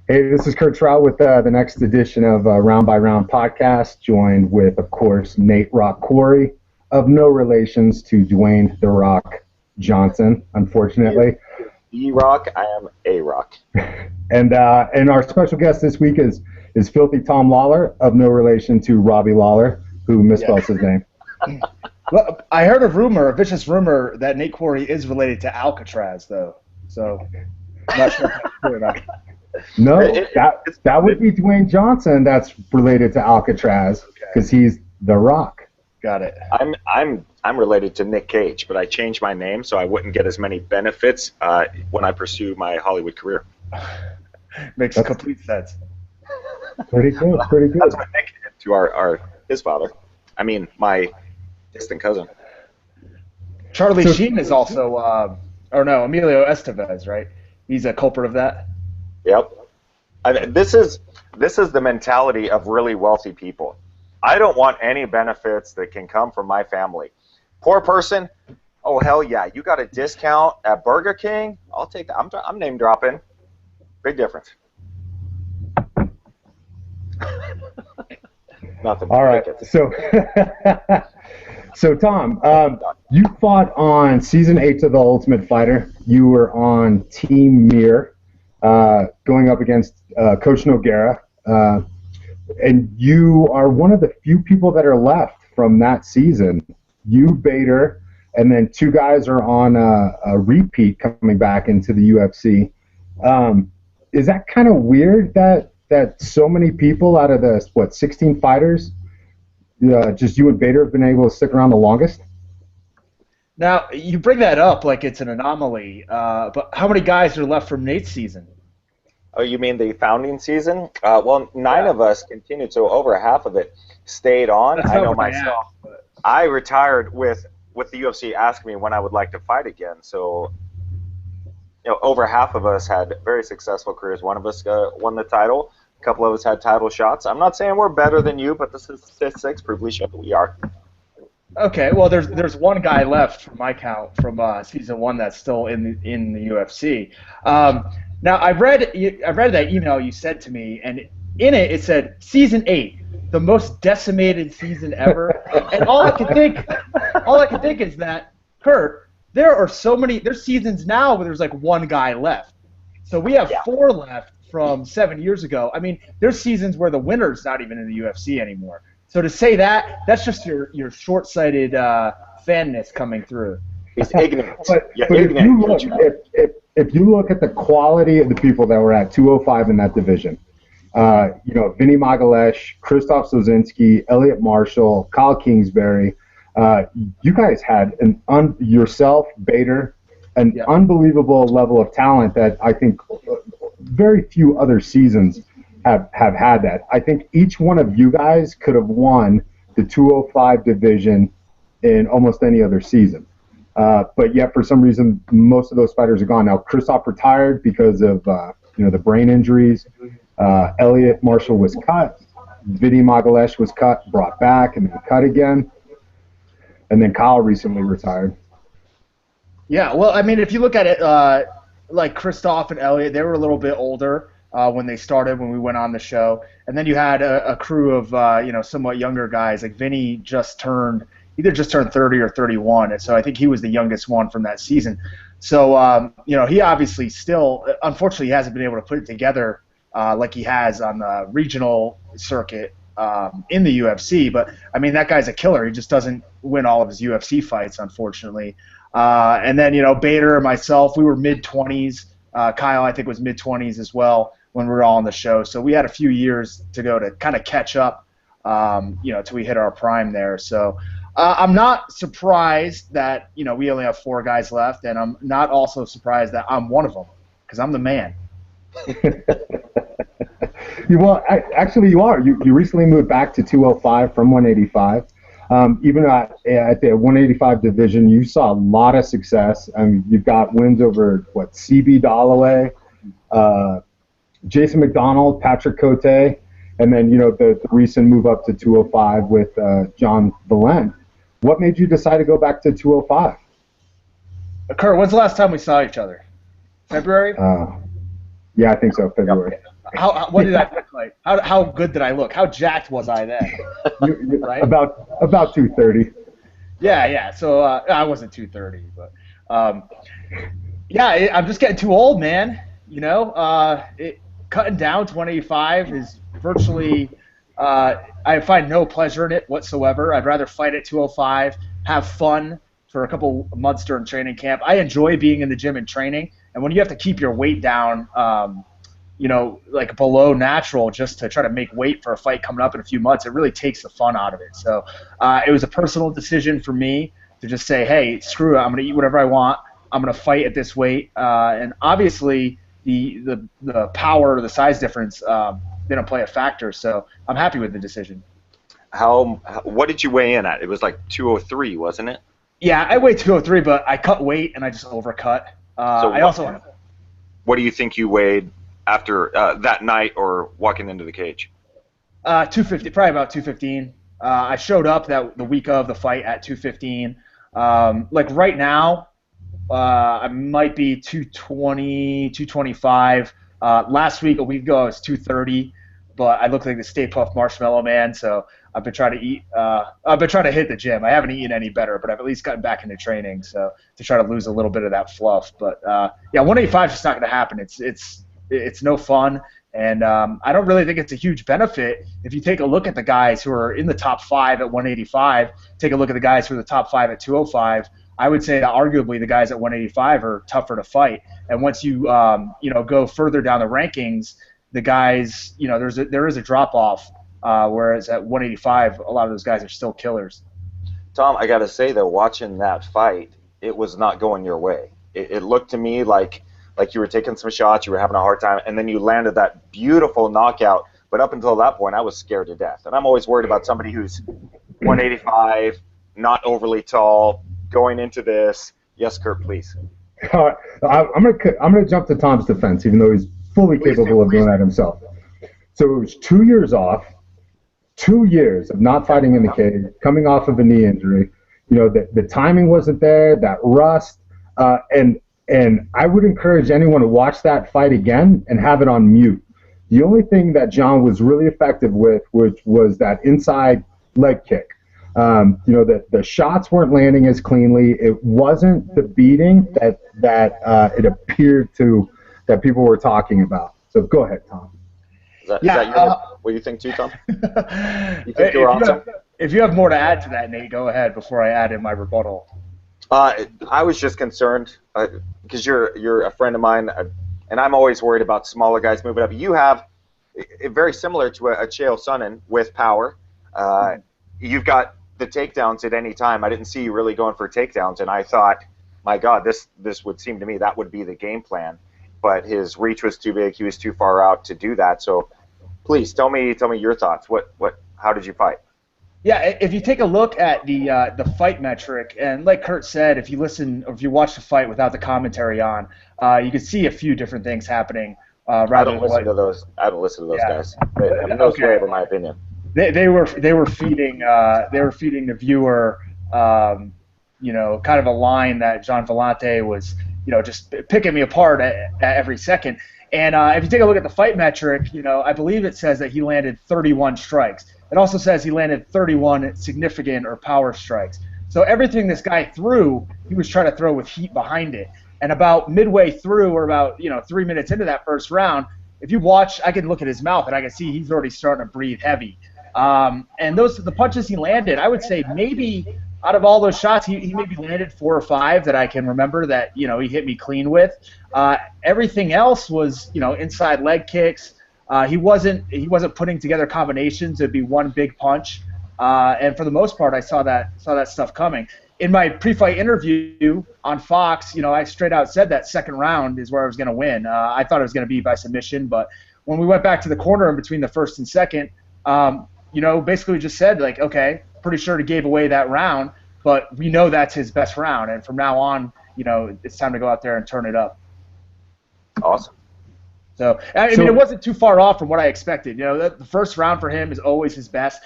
Hey, this is Kurt Trout with the next edition of Round by Round podcast, joined with, of course, Nate Rock Corey, of no relations to Dwayne The Rock Johnson, unfortunately. D-Rock, I am A-Rock. And our special guest this week is Filthy Tom Lawlor, of no relation to Robbie Lawlor, who misspells his name. Well, I heard a vicious rumor, that Nate Corey is related to Alcatraz, though. So, I'm not sure if that's true or not. No, that would be Dwayne Johnson. That's related to Alcatraz because he's The Rock. Got it. I'm related to Nick Cage, but I changed my name so I wouldn't get as many benefits when I pursue my Hollywood career. Makes complete sense. Pretty good. That's what Nick did to his father. I mean, my distant cousin. Charlie Sheen is also, Emilio Estevez, right? He's a culprit of that. Yep. This is the mentality of really wealthy people. I don't want any benefits that can come from my family. Poor person, oh hell yeah, you got a discount at Burger King? I'll take that. I'm name dropping. Big difference. Nothing. All right. So Tom, you fought on season 8 of The Ultimate Fighter. You were on Team Mir. Going up against Coach Noguera, and you are one of the few people that are left from that season. You, Bader, and then 2 guys are on a repeat coming back into the UFC. Is that kind of weird that so many people out of the 16 fighters, just you and Bader have been able to stick around the longest? Now, you bring that up like it's an anomaly, but how many guys are left from Nate's season? Oh, you mean the founding season? Well, 9 of us continued, so over half of it stayed on. I know myself. I retired with the UFC asking me when I would like to fight again. So, over half of us had very successful careers. One of us won the title. A couple of us had title shots. I'm not saying we're better than you, but this is statistics prove we show that we are. Okay, well, there's one guy left from my count from season 1 that's still in the UFC. Now, I read that email you sent to me, and in it said season 8, the most decimated season ever. And all I can think is that, Kurt, there's seasons now where there's like 1 guy left. So we have 4 left from 7 years ago. I mean, there's seasons where the winner's not even in the UFC anymore. So to say that's just your short-sighted fanness coming through. He's ignorant. But if you look at the quality of the people that were at 205 in that division, Vinny Magalesh, Krzysztof Sosinski, Elliot Marshall, Kyle Kingsbury, you guys had yourself, Bader, an unbelievable level of talent that I think very few other seasons have had that. I think each one of you guys could have won the 205 division in almost any other season. But yet, for some reason, most of those fighters are gone. Now, Krzysztof retired because of the brain injuries. Elliot Marshall was cut. Vinny Magalesh was cut, brought back, and then cut again. And then Kyle recently retired. Yeah, well, I mean, if you look at it, like Krzysztof and Elliot, they were a little bit older when they started, when we went on the show. And then you had a crew of, somewhat younger guys. Like Vinny either just turned 30 or 31, and so I think he was the youngest one from that season. So, he obviously still, unfortunately, hasn't been able to put it together like he has on the regional circuit in the UFC. But, I mean, that guy's a killer. He just doesn't win all of his UFC fights, unfortunately. And then, Bader and myself, we were mid-20s. Kyle, I think, was mid-20s as well when we were all on the show. So we had a few years to go to kind of catch up, till we hit our prime there. So I'm not surprised that, we only have 4 guys left, and I'm not also surprised that I'm one of them, because I'm the man. Well, actually, you are. You recently moved back to 205 from 185. Even at the 185 division, you saw a lot of success. You've got wins over, CB Dalloway, Jason McDonald, Patrick Cote, and then, the recent move up to 205 with John Valent. What made you decide to go back to 205? Kurt, when's the last time we saw each other? February? Yeah, I think so. February. What did I look like? How good did I look? How jacked was I then? Right? About 230. Yeah. So I wasn't 230, but yeah, I'm just getting too old, man. You know, cutting down to 185 is virtually. I find no pleasure in it whatsoever. I'd rather fight at 205, have fun for a couple months during training camp. I enjoy being in the gym and training, and when you have to keep your weight down, like below natural just to try to make weight for a fight coming up in a few months, it really takes the fun out of it. So it was a personal decision for me to just say, hey, screw it, I'm going to eat whatever I want. I'm going to fight at this weight, and obviously the power or the size difference didn't play a factor. So I'm happy with the decision. What did you weigh in at? It was like 203, wasn't it? Yeah, I weighed 203, but I cut weight and I just overcut. What do you think you weighed after that night or walking into the cage? 250, probably about 215. I showed up the week of the fight at 215. Like right now, I might be 220, 225. Last week, a week ago, I was 230, but I look like the Stay Puft Marshmallow Man, so I've been trying to eat. I've been trying to hit the gym. I haven't eaten any better, but I've at least gotten back into training, so to try to lose a little bit of that fluff. But yeah, 185 is just not going to happen. It's no fun, and I don't really think it's a huge benefit. If you take a look at the guys who are in the top 5 at 185, take a look at the guys who are the top 5 at 205. I would say that arguably the guys at 185 are tougher to fight. And once you go further down the rankings, the guys, there is a drop off. Whereas at 185, a lot of those guys are still killers. Tom, I got to say though, watching that fight, it was not going your way. It looked to me like you were taking some shots, you were having a hard time, and then you landed that beautiful knockout. But up until that point, I was scared to death. And I'm always worried about somebody who's 185, not overly tall, going into this. Yes, Kurt, please. I'm gonna jump to Tom's defense, even though he's fully capable of doing that himself. So it was 2 years off, 2 years of not fighting in the cage, coming off of a knee injury. The timing wasn't there, that rust, and I would encourage anyone to watch that fight again and have it on mute. The only thing that John was really effective with, which was that inside leg kick. The shots weren't landing as cleanly. It wasn't the beating that it appered to that people were talking about. So go ahead, Tom. Is that what you think too, Tom? You think you're awesome? If you have more to add to that, Nate, go ahead before I add in my rebuttal. I was just concerned because you're a friend of mine, and I'm always worried about smaller guys moving up. You have very similar to a Chael Sonnen with power. You've got the takedowns at any time. I didn't see you really going for takedowns, and I thought, my God, this would seem to me that would be the game plan. But his reach was too big. He was too far out to do that. So, please tell me your thoughts. How did you fight? Yeah, if you take a look at the fight metric, and like Kurt said, if you listen or if you watch the fight without the commentary on, you can see a few different things happening. I don't listen to those guys. They have no sway over my opinion. They were feeding the viewer kind of a line that John Vellante was just picking me apart at every second. And if you take a look at the fight metric, I believe it says that he landed 31 strikes. It also says he landed 31 significant or power strikes. So everything this guy threw, he was trying to throw with heat behind it. And about midway through, or about 3 minutes into that first round, if you watch, I can look at his mouth and I can see he's already starting to breathe heavy. And the punches he landed, I would say maybe out of all those shots, he maybe landed 4 or 5 that I can remember that he hit me clean with. Everything else was inside leg kicks. He wasn't putting together combinations. It'd be one big punch. And for the most part, I saw that stuff coming. In my pre-fight interview on Fox, I straight out said that second round is where I was going to win. I thought it was going to be by submission, but when we went back to the corner in between the first and second, basically just said, like, okay, pretty sure he gave away that round, but we know that's his best round, and from now on, it's time to go out there and turn it up. Awesome. So, I mean, it wasn't too far off from what I expected. The first round for him is always his best.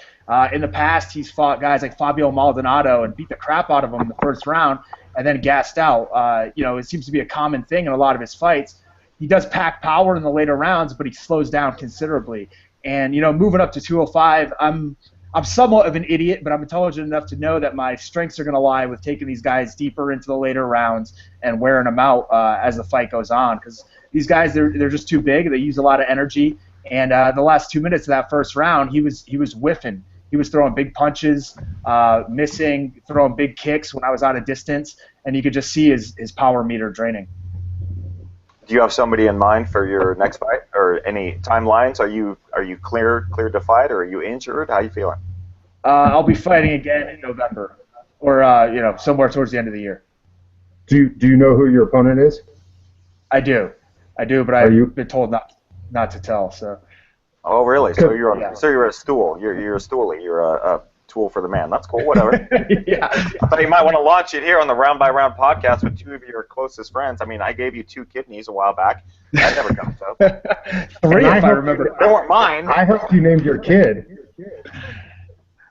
In the past, he's fought guys like Fabio Maldonado and beat the crap out of him in the first round and then gassed out. It seems to be a common thing in a lot of his fights. he does pack power in the later rounds, but he slows down considerably. And, you know, moving up to 205, I'm somewhat of an idiot, but I'm intelligent enough to know that my strengths are going to lie with taking these guys deeper into the later rounds and wearing them out as the fight goes on. Because these guys, they're just too big. They use a lot of energy. And the last 2 minutes of that first round, he was whiffing. He was throwing big punches, missing, throwing big kicks when I was out of distance, and you could just see his power meter draining. Do you have somebody in mind for your next fight, or any timelines? Are you clear to fight, or are you injured? How are you feeling? I'll be fighting again in November, or you know, somewhere towards the end of the year. Do you know who your opponent is? I do, but I've been told not to tell. So. Oh, really? So you're a stool. You're a stoolie. You're a tool for the man. That's cool. Whatever. Yeah. I thought you might want to launch it here on the Round by Round podcast with two of your closest friends. I mean, I gave you 2 kidneys a while back. That never comes up. 3, if I remember. They weren't mine. I hope you named your kid.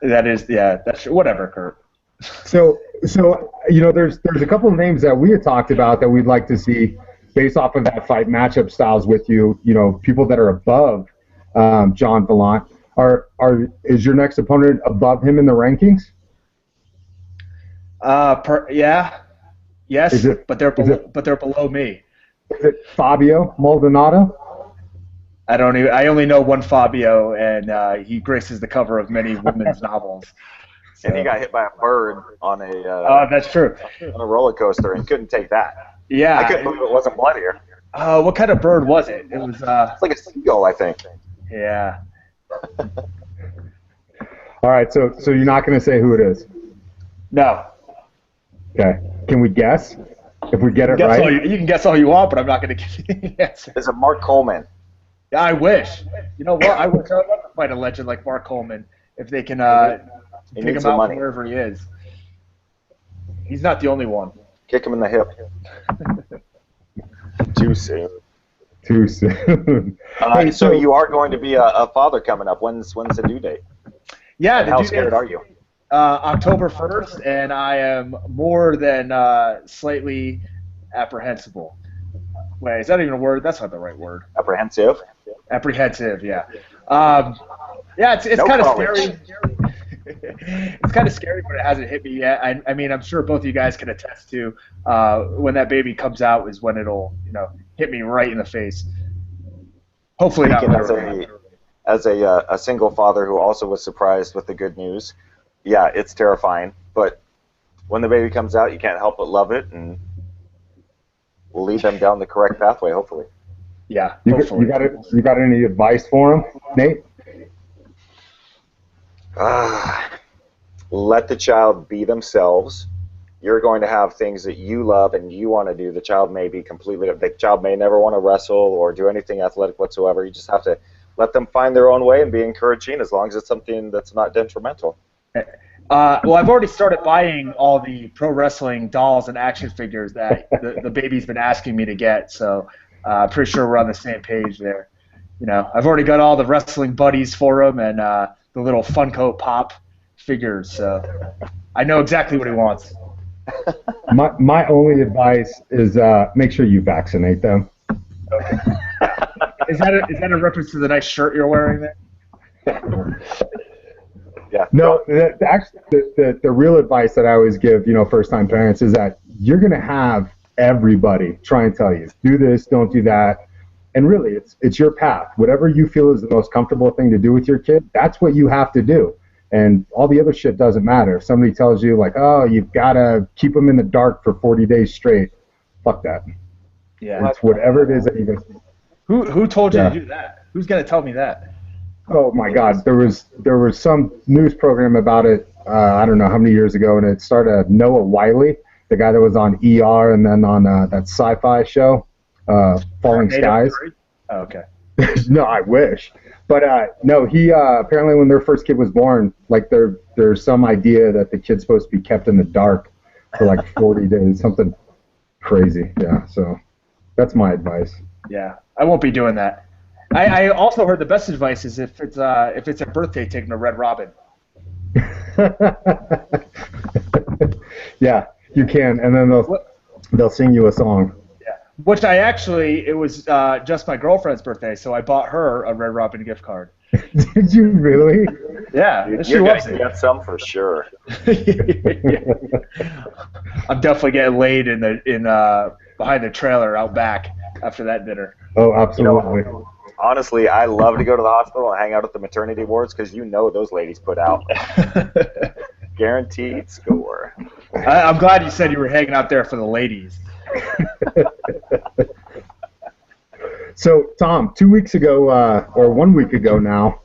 That's whatever, Kurt. So you know, there's a couple of names that we had talked about that we'd like to see based off of that fight matchup styles with you. You know, people that are above John Gallant. Is your next opponent above him in the rankings? Yes, but they're below me. Is it Fabio Maldonado? I only know one Fabio, and he graces the cover of many women's novels. So. And he got hit by a bird on a. That's true. On a roller coaster and couldn't take that. Yeah. I couldn't believe it wasn't bloodier. What kind of bird was it? It was. It's like a seagull, I think. Yeah. All right, so you're not going to say who it is? No. Okay. Can we guess? If we get it right? You can guess all you want, but I'm not going to give you the answer. Is it Mark Coleman? Yeah, I wish. You know what? I would love to fight a legend like Mark Coleman if they can pick him out from wherever he is. He's not the only one. Kick him in the hip. Too soon. Too soon. Hey, so you are going to be a father coming up. When's the due date? Yeah, and how scared are you? October 1st, and I am more than slightly apprehensible. Wait, is that even a word? That's not the right word. Apprehensive? Apprehensive, yeah. Yeah, it's kind of scary. It's kind of scary, but it hasn't hit me yet. I mean, I'm sure both of you guys can attest to when that baby comes out is when it'll, you know, hit me right in the face. Hopefully not literally. As a single father who also was surprised with the good news, yeah, it's terrifying. But when the baby comes out, you can't help but love it, and we'll lead them down the correct pathway, hopefully. Yeah, hopefully. You got any advice for him, Nate? Let the child be themselves. You're going to have things that you love and you want to do. The child may never want to wrestle or do anything athletic whatsoever. You just have to let them find their own way and be encouraging, as long as it's something that's not detrimental. Well, I've already started buying all the pro wrestling dolls and action figures that the baby's been asking me to get, so I'm pretty sure we're on the same page there. You know, I've already got all the wrestling buddies for him and the little Funko Pop figures, so I know exactly what he wants. My only advice is make sure you vaccinate them. Okay. Is that a reference to the nice shirt you're wearing there? Yeah. No, actually, the real advice that I always give, you know, first-time parents is that you're going to have everybody try and tell you, do this, don't do that. And really, it's your path. Whatever you feel is the most comfortable thing to do with your kid, that's what you have to do. And all the other shit doesn't matter. If somebody tells you, like, oh, you've got to keep them in the dark for 40 days straight, fuck that. Yeah. It's whatever it is that you can. Who told you to do that? Who's going to tell me that? Oh my God, there was some news program about it. I don't know how many years ago, and it started Noah Wiley, the guy that was on ER and then on that sci-fi show, Falling Skies. Oh, okay. No, I wish, but no, he apparently when their first kid was born, like there's some idea that the kid's supposed to be kept in the dark for like 40 days, something crazy. Yeah, so that's my advice. Yeah, I won't be doing that. I also heard the best advice is if it's a birthday, taking a Red Robin. Yeah, you can, and then they'll sing you a song. Yeah. Which it was just my girlfriend's birthday, so I bought her a Red Robin gift card. Did you really? Yeah, she You're loves gonna it. get some for sure. I'm definitely getting laid in behind the trailer out back after that dinner. Oh, absolutely. Honestly, I love to go to the hospital and hang out at the maternity wards because those ladies put out guaranteed score. I'm glad you said you were hanging out there for the ladies. So, Tom, 2 weeks ago, or 1 week ago now,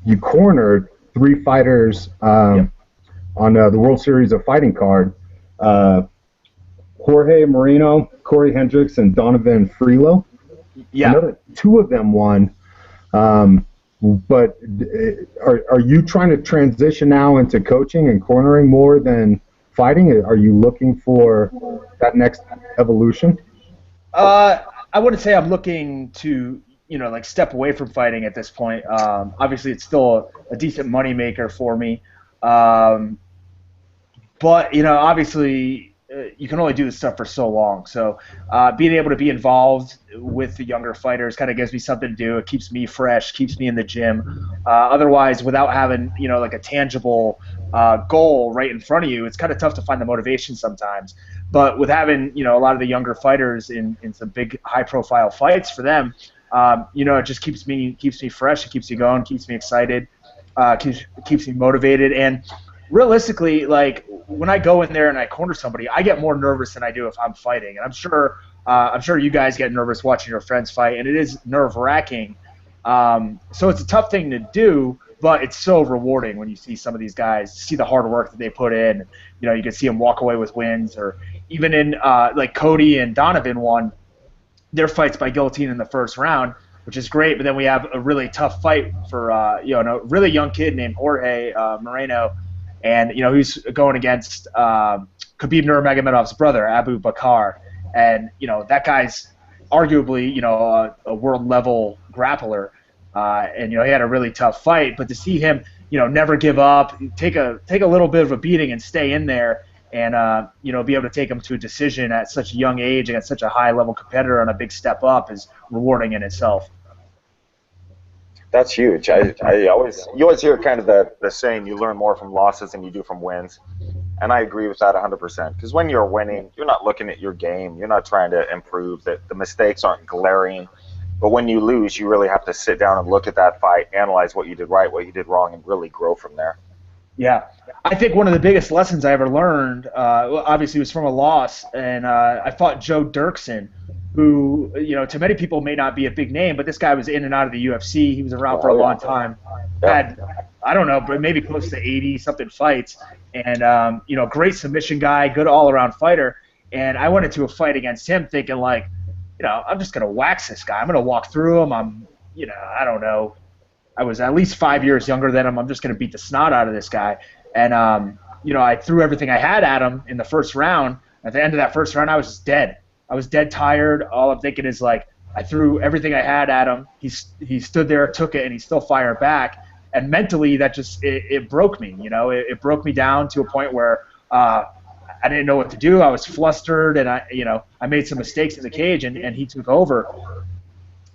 you cornered 3 fighters on the World Series of Fighting card. Jorge Moreno, Corey Hendricks, and Donovan Freelo. Yeah. Another 2 of them won. But are you trying to transition now into coaching and cornering more than fighting? Are you looking for that next evolution? I wouldn't say I'm looking to, step away from fighting at this point. Obviously, it's still a decent moneymaker for me. But, obviously, you can only do this stuff for so long. So being able to be involved with the younger fighters kind of gives me something to do. It keeps me fresh, keeps me in the gym. Otherwise, without having, like a tangible goal right in front of you, it's kind of tough to find the motivation sometimes. But with having, a lot of the younger fighters in some big high-profile fights for them, it just keeps me fresh. It keeps me going, keeps me excited, keeps me motivated. And realistically, like when I go in there and I corner somebody, I get more nervous than I do if I'm fighting. And I'm sure you guys get nervous watching your friends fight, and it is nerve-wracking. So it's a tough thing to do, but it's so rewarding when you see some of these guys, see the hard work that they put in. You can see them walk away with wins, or even in like Cody and Donovan won their fights by guillotine in the first round, which is great. But then we have a really tough fight for a really young kid named Jorge Moreno, and he's going against Khabib Nurmagomedov's brother, Abu Bakar, and that guy's arguably a world level grappler, and he had a really tough fight. But to see him never give up, take a little bit of a beating and stay in there, and be able to take him to a decision at such a young age against such a high level competitor on a big step up is rewarding in itself. That's huge. You always hear kind of the saying, you learn more from losses than you do from wins. And I agree with that 100%. Because when you're winning, you're not looking at your game. You're not trying to improve. The mistakes aren't glaring. But when you lose, you really have to sit down and look at that fight, analyze what you did right, what you did wrong, and really grow from there. Yeah. I think one of the biggest lessons I ever learned, obviously, was from a loss. And I fought Joe Dirksen, who, to many people may not be a big name, but this guy was in and out of the UFC. He was around for a long time. Had, I don't know, but maybe close to 80-something fights. And, great submission guy, good all-around fighter. And I went into a fight against him thinking, like, I'm just going to wax this guy. I'm going to walk through him. I don't know. I was at least 5 years younger than him. I'm just going to beat the snot out of this guy. And, I threw everything I had at him in the first round. At the end of that first round, I was just dead. I was dead tired. All I'm thinking is, like, I threw everything I had at him. He stood there, took it, and he still fired back. And mentally, that just it broke me. It broke me down to a point where I didn't know what to do. I was flustered, and I made some mistakes in the cage, and he took over.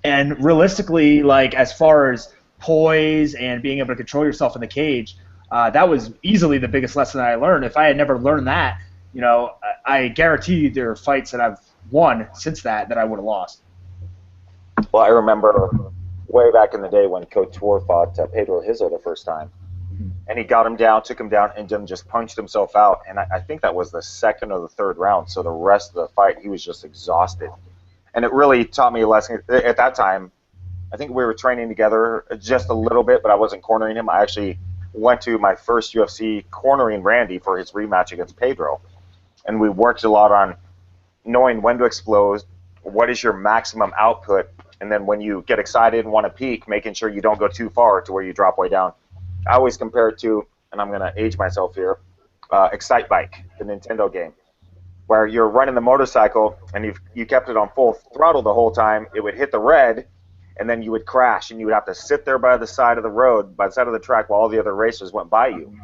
And realistically, like, as far as poise and being able to control yourself in the cage, that was easily the biggest lesson that I learned. If I had never learned that, I guarantee you there are fights that I've won since that I would have lost. Well, I remember way back in the day when Couture fought Pedro Hizo the first time. And he got him down, took him down, and then just punched himself out. And I think that was the second or the third round. So the rest of the fight, he was just exhausted. And it really taught me a lesson. At that time, I think we were training together just a little bit, but I wasn't cornering him. I actually went to my first UFC cornering Randy for his rematch against Pedro. And we worked a lot on knowing when to explode, what is your maximum output, and then when you get excited and want to peak, making sure you don't go too far to where you drop way down. I always compare it to, and I'm going to age myself here, Excite Bike, the Nintendo game, where you're running the motorcycle and you kept it on full throttle the whole time. It would hit the red, and then you would crash, and you would have to sit there by the side of the road, by the side of the track, while all the other racers went by you.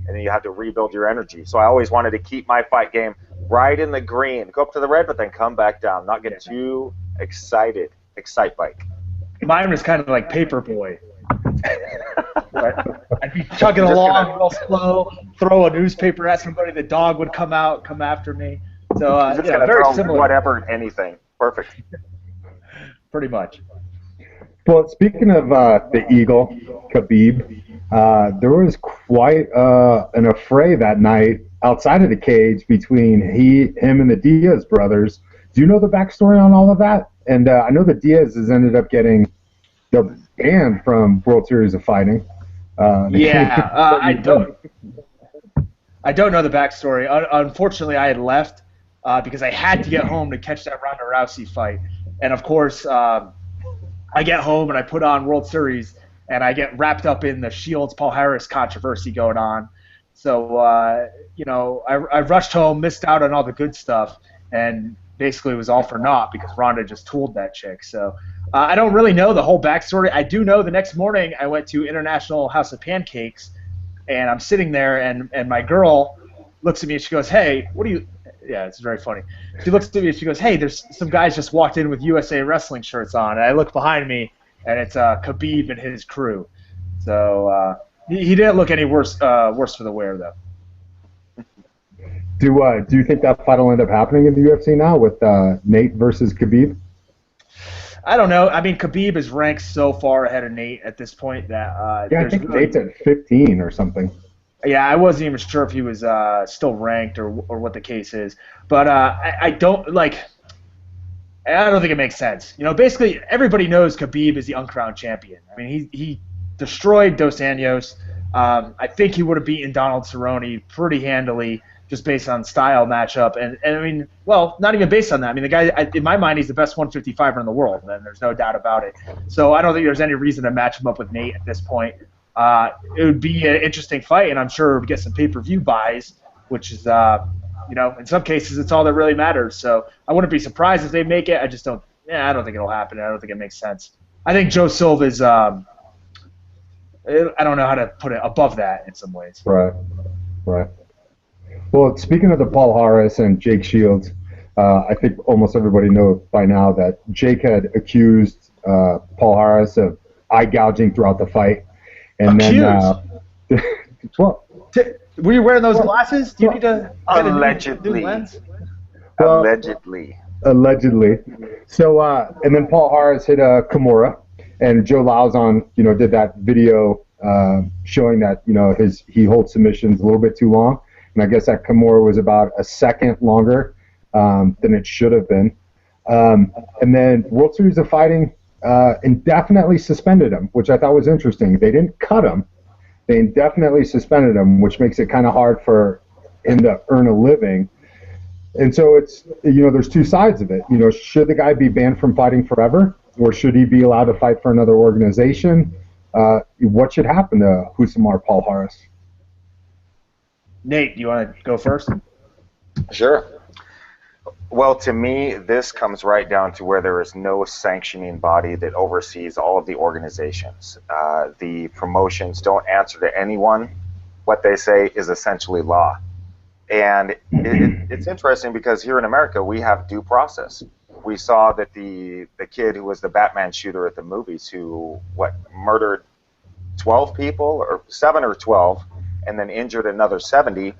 And then you have to rebuild your energy. So I always wanted to keep my fight game Ride in the green. Go up to the red, but then come back down. Not get too excited. Excite bike. Mine was kind of like Paperboy. I'd be chugging along real slow, throw a newspaper at somebody, the dog would come out, come after me. So, very similar. Whatever, anything. Perfect. Pretty much. Well, speaking of the Eagle, Khabib, there was quite an affray that night outside of the cage between him and the Diaz brothers. Do you know the backstory on all of that? And I know the Diaz's ended up getting banned from World Series of Fighting. I don't know the backstory. Unfortunately, I had left because I had to get home to catch that Ronda Rousey fight. And, of course, I get home and I put on World Series and I get wrapped up in the Shields-Paul Harris controversy going on. So, I rushed home, missed out on all the good stuff, and basically it was all for naught because Ronda just tooled that chick. So I don't really know the whole backstory. I do know the next morning I went to International House of Pancakes, and I'm sitting there, and my girl looks at me and she goes, "Hey, what do you?" Yeah, it's very funny. She looks at me and she goes, "Hey, there's some guys just walked in with USA Wrestling shirts on." And I look behind me, and it's Khabib and his crew. So he didn't look any worse for the wear, though. Do you think that fight will end up happening in the UFC now with Nate versus Khabib? I don't know. I mean, Khabib is ranked so far ahead of Nate at this point that I think Nate's at 15 or something. Yeah, I wasn't even sure if he was still ranked or what the case is. But I don't think it makes sense. Basically everybody knows Khabib is the uncrowned champion. I mean, he destroyed Dos Anjos. I think he would have beaten Donald Cerrone pretty handily just based on style matchup. And I mean, well, not even based on that. I mean, the guy, in my mind, he's the best 155er in the world, and there's no doubt about it. So I don't think there's any reason to match him up with Nate at this point. It would be an interesting fight, and I'm sure we'd get some pay-per-view buys, which is, in some cases, it's all that really matters. So I wouldn't be surprised if they make it. I don't think it'll happen. I don't think it makes sense. I think Joe Silva is, I don't know how to put it, above that in some ways. Right. Well, speaking of the Paul Harris and Jake Shields, I think almost everybody knows by now that Jake had accused Paul Harris of eye gouging throughout the fight. And then, were you wearing those glasses? Do you need to get allegedly? A new lens? Allegedly. So, and then Paul Harris hit a Kimura, and Joe Lauzon, did that video showing that he holds submissions a little bit too long, and I guess that Kimura was about a second longer than it should have been. And then World Series of Fighting indefinitely suspended him, which I thought was interesting. They didn't cut him. They indefinitely suspended him, which makes it kind of hard for him to earn a living. And so it's, there's two sides of it. Should the guy be banned from fighting forever, or should he be allowed to fight for another organization? What should happen to Husamar Paul Harris? Nate, you want to go first? Sure. Well, to me, this comes right down to where there is no sanctioning body that oversees all of the organizations. The promotions don't answer to anyone. What they say is essentially law. And it's interesting because here in America, we have due process. We saw that the kid who was the Batman shooter at the movies who, murdered 12 people, or 7 or 12, and then injured another 70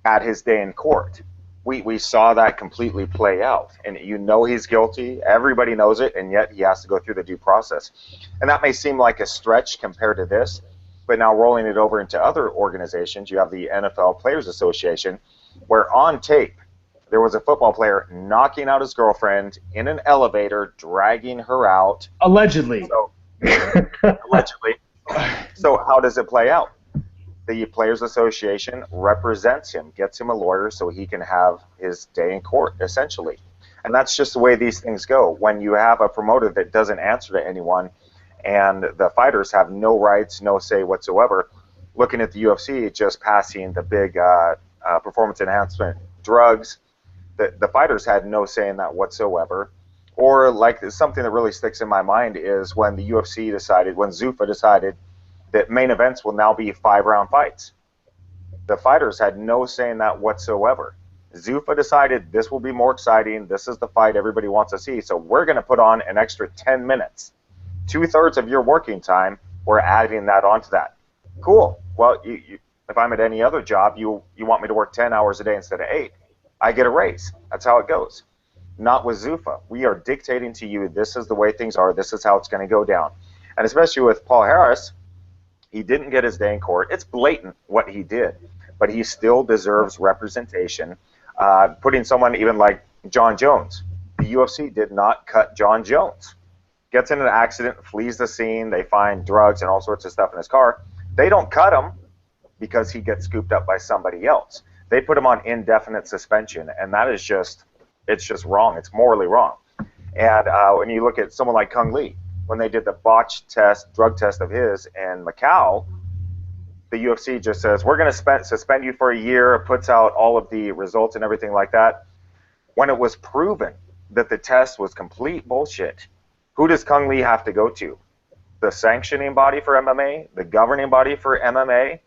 at his day in court. We saw that completely play out. And he's guilty. Everybody knows it, and yet he has to go through the due process. And that may seem like a stretch compared to this, but now rolling it over into other organizations, you have the NFL Players Association, where on tape there was a football player knocking out his girlfriend in an elevator, dragging her out. Allegedly. Allegedly. So how does it play out? The Players Association represents him, gets him a lawyer so he can have his day in court, essentially. And that's just the way these things go. When you have a promoter that doesn't answer to anyone and the fighters have no rights, no say whatsoever, looking at the UFC just passing the big performance enhancement drugs, the fighters had no say in that whatsoever. Or something that really sticks in my mind is when the UFC decided, when Zuffa decided that main events will now be 5-round fights. The fighters had no say in that whatsoever. Zuffa decided this will be more exciting. This is the fight everybody wants to see. So we're going to put on an extra 10 minutes. 2/3 of your working time, we're adding that onto that. Cool. Well, if I'm at any other job, you want me to work 10 hours a day instead of 8, I get a raise. That's how it goes. Not with Zuffa. We are dictating to you, this is the way things are, this is how it's going to go down. And especially with Paul Harris, he didn't get his day in court. It's blatant what he did, but he still deserves representation. Putting someone even like John Jones, the UFC did not cut John Jones. Gets in an accident, flees the scene, they find drugs and all sorts of stuff in his car. They don't cut him because he gets scooped up by somebody else. They put him on indefinite suspension, and that is it's just wrong. It's morally wrong. And when you look at someone like Kung Lee, when they did the botched drug test of his in Macau, the UFC just says, we're going to suspend you for a year, puts out all of the results and everything like that. When it was proven that the test was complete bullshit, who does Kung Lee have to go to? The sanctioning body for MMA, the governing body for MMA,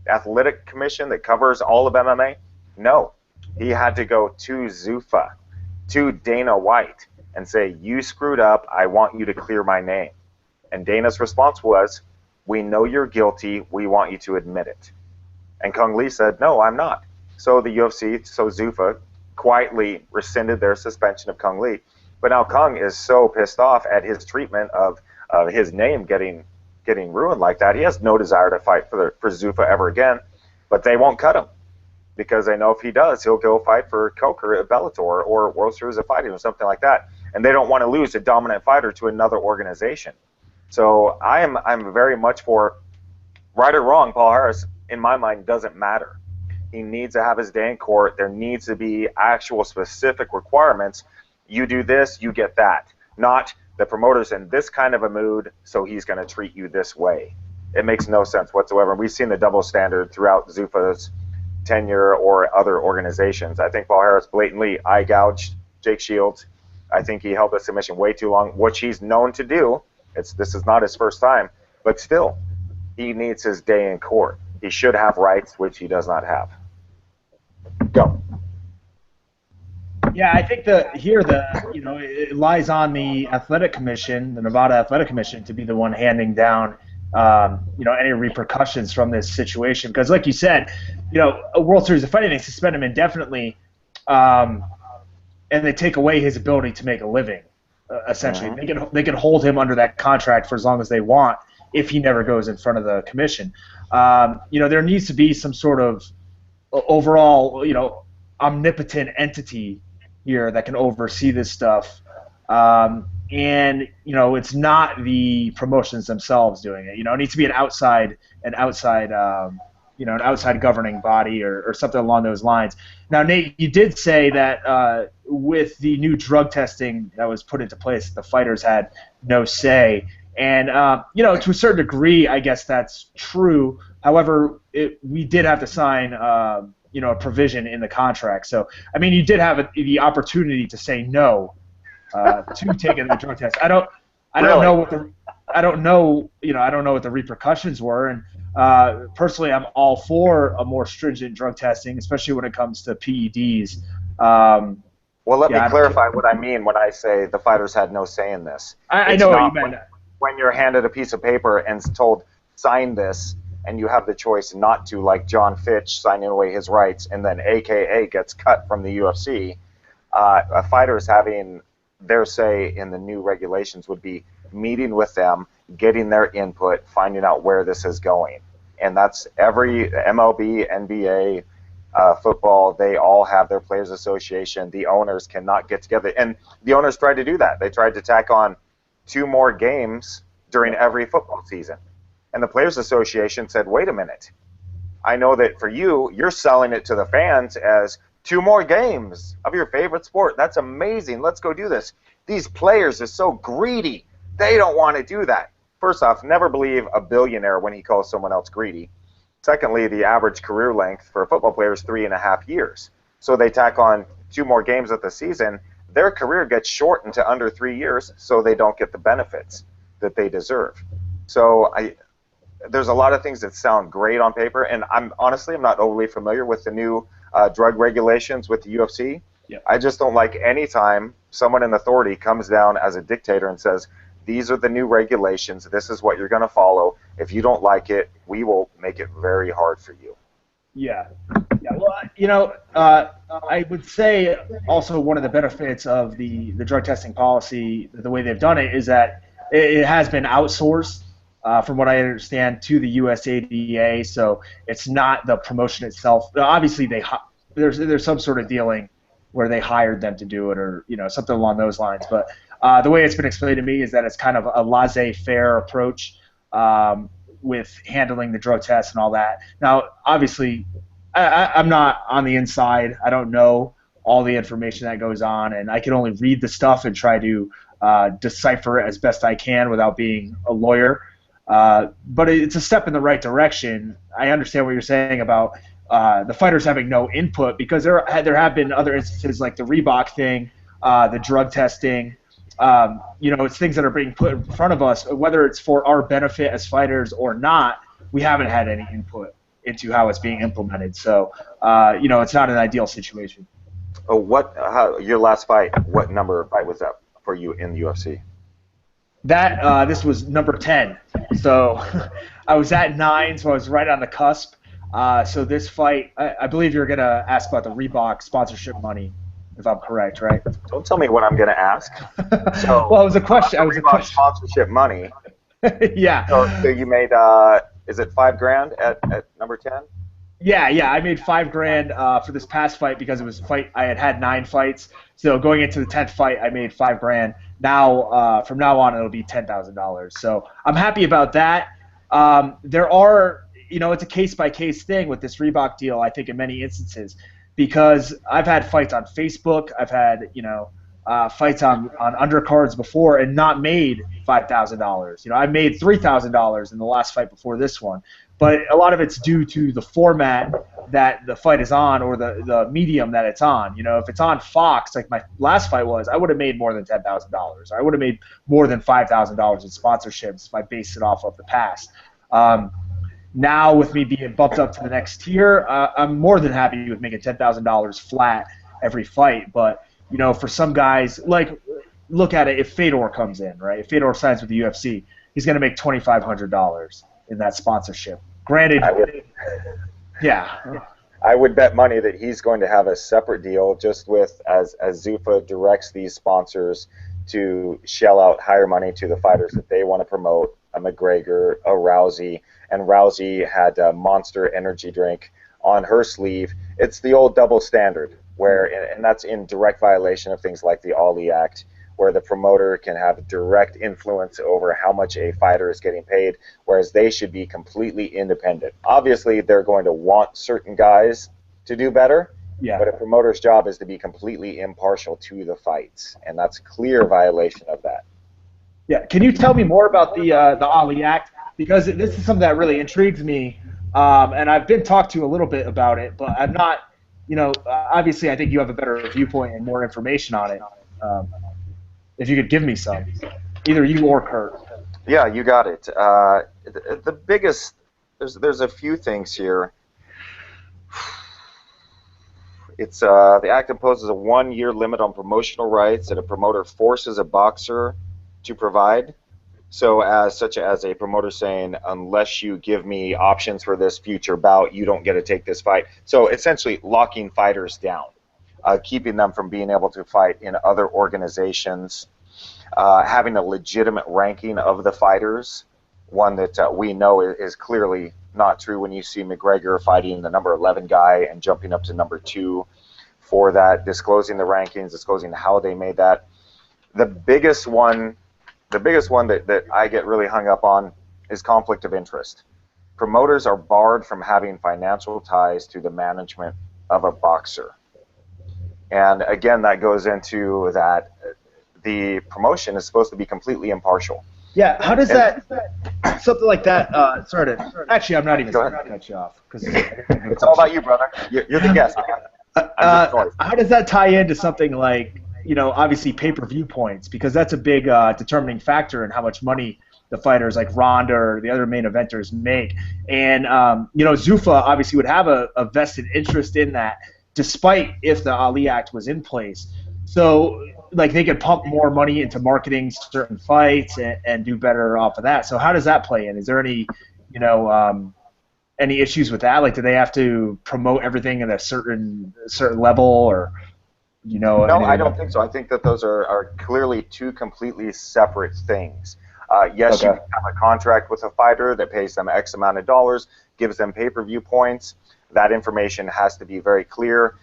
athletic commission that covers all of MMA? No. He had to go to Zuffa, to Dana White, and say, you screwed up, I want you to clear my name. And Dana's response was, we know you're guilty, we want you to admit it. And Kung Lee said, no, I'm not. So the UFC, Zuffa, quietly rescinded their suspension of Kung Lee. But now Kung is so pissed off at his treatment of his name getting ruined like that, he has no desire to fight for Zuffa ever again. But they won't cut him, because they know if he does, he'll go fight for Coker at Bellator or World Series of Fighting or something like that. And they don't want to lose a dominant fighter to another organization. So I'm very much for, right or wrong, Paul Harris, in my mind, doesn't matter. He needs to have his day in court. There needs to be actual specific requirements. You do this, you get that. Not the promoter's in this kind of a mood, so he's going to treat you this way. It makes no sense whatsoever. We've seen the double standard throughout Zuffa's tenure or other organizations. I think Paul Harris blatantly eye-gouged Jake Shields. I think he held the submission way too long, which he's known to do. This is not his first time, but still, he needs his day in court. He should have rights, which he does not have. Go. Yeah, I think it lies on the athletic commission, the Nevada Athletic Commission, to be the one handing down, any repercussions from this situation. Because, like you said, a World Series of Fighting, they suspend him indefinitely, and they take away his ability to make a living. Essentially, they can hold him under that contract for as long as they want if he never goes in front of the commission. There needs to be some sort of overall, omnipotent entity here that can oversee this stuff. It's not the promotions themselves doing it. It needs to be an outside governing body or something along those lines. Now, Nate, you did say that with the new drug testing that was put into place, the fighters had no say. And, to a certain degree, I guess that's true. However, we did have to sign, a provision in the contract. So, you did have the opportunity to say no to taking the drug test. I don't know what the repercussions were. And personally, I'm all for a more stringent drug testing, especially when it comes to PEDs. Well, let me clarify what I mean when I say the fighters had no say in this. I know what you meant. When you're handed a piece of paper and told, sign this, and you have the choice not to, like John Fitch signing away his rights, and then AKA gets cut from the UFC, fighters having their say in the new regulations would be meeting with them, getting their input, finding out where this is going. And that's every MLB, NBA, football, they all have their players association. The owners cannot get together. And the owners tried to do that. They tried to tack on 2 more games during every football season. And the players association said, wait a minute. I know that for you're selling it to the fans as 2 more games of your favorite sport. That's amazing. Let's go do this. These players are so greedy. They don't want to do that. First off, never believe a billionaire when he calls someone else greedy. Secondly, the average career length for a football player is 3.5 years. So they tack on 2 more games of the season. Their career gets shortened to under 3 years, so they don't get the benefits that they deserve. So there's a lot of things that sound great on paper, and I'm not overly familiar with the new drug regulations with the UFC. Yeah. I just don't like any time someone in authority comes down as a dictator and says, these are the new regulations, this is what you're going to follow. If you don't like it, we will make it very hard for you. Yeah. Well, I would say also one of the benefits of the drug testing policy, the way they've done it, is that it has been outsourced, from what I understand, to the USADA. So it's not the promotion itself. Obviously, there's some sort of dealing where they hired them to do it, or something along those lines. But the way it's been explained to me is that it's kind of a laissez-faire approach with handling the drug tests and all that. Now, obviously, I'm not on the inside. I don't know all the information that goes on, and I can only read the stuff and try to decipher it as best I can without being a lawyer. But it's a step in the right direction. I understand what you're saying about the fighters having no input, because there have been other instances like the Reebok thing, the drug testing. It's things that are being put in front of us, whether it's for our benefit as fighters or not. We haven't had any input into how it's being implemented. So, it's not an ideal situation. Oh, your last fight, what number fight was that for you in the UFC? This was number 10. So I was at 9, so I was right on the cusp. So this fight, I believe you're going to ask about the Reebok sponsorship money, if I'm correct, right? Don't tell me what I'm going to ask. So, well, it was a question. Reebok sponsorship money. Yeah. So you made, is it $5,000 at number 10? Yeah. I made $5,000 for this past fight because it was a fight. I had 9 fights. So going into the 10th fight, I made $5,000. Now, from now on, it'll be $10,000. So I'm happy about that. There are, it's a case-by-case thing with this Reebok deal, I think, in many instances, because I've had fights on Facebook. I've had, fights on undercards before and not made $5,000. I made $3,000 in the last fight before this one. But a lot of it's due to the format that the fight is on, or the medium that it's on. If it's on Fox, like my last fight was, I would have made more than $10,000. I would have made more than $5,000 in sponsorships if I based it off of the past. Now, with me being bumped up to the next tier, I'm more than happy with making $10,000 flat every fight. But, for some guys, like, look at it, if Fedor comes in, right? If Fedor signs with the UFC, he's going to make $2,500 in that sponsorship. Granted, I would bet money that he's going to have a separate deal, just with as Zuffa directs these sponsors to shell out higher money to the fighters that they want to promote, a McGregor, a Rousey, and Rousey had a Monster energy drink on her sleeve. It's the old double standard, and that's in direct violation of things like the Ali Act, where the promoter can have direct influence over how much a fighter is getting paid, whereas they should be completely independent. Obviously, they're going to want certain guys to do better, but a promoter's job is to be completely impartial to the fights, and that's a clear violation of that. Yeah, can you tell me more about the Ali Act? Because this is something that really intrigues me, and I've been talked to a little bit about it, but I'm not, obviously I think you have a better viewpoint and more information on it. If you could give me some, either you or Kurt. Yeah, you got it. The biggest, there's a few things here. It's the act imposes a 1-year limit on promotional rights that a promoter forces a boxer to provide. So such as a promoter saying, unless you give me options for this future bout, you don't get to take this fight. So essentially locking fighters down, keeping them from being able to fight in other organizations, having a legitimate ranking of the fighters, one that we know is clearly not true when you see McGregor fighting the number 11 guy and jumping up to number 2 for that, disclosing the rankings, disclosing how they made that. The biggest one that I get really hung up on is conflict of interest. Promoters are barred from having financial ties to the management of a boxer. And again, that goes into that the promotion is supposed to be completely impartial. Yeah, how does something like that, actually, I'm not even going to cut you off. It's all about you, brother. You're the guest. How does that tie into something like, obviously pay-per-view points? Because that's a big determining factor in how much money the fighters like Ronda or the other main eventers make. And, Zuffa obviously would have a vested interest in that. despite if the Ali Act was in place. So, like, they could pump more money into marketing certain fights and do better off of that. So, how does that play in? Is there any, you know, any issues with that? Like, do they have to promote everything at a certain level, or No, I anything? don't think so. I think that those are clearly two completely separate things. Yes, you Okay. can have a contract with a fighter that pays them X amount of dollars, gives them pay-per-view points. That information has to be very clear.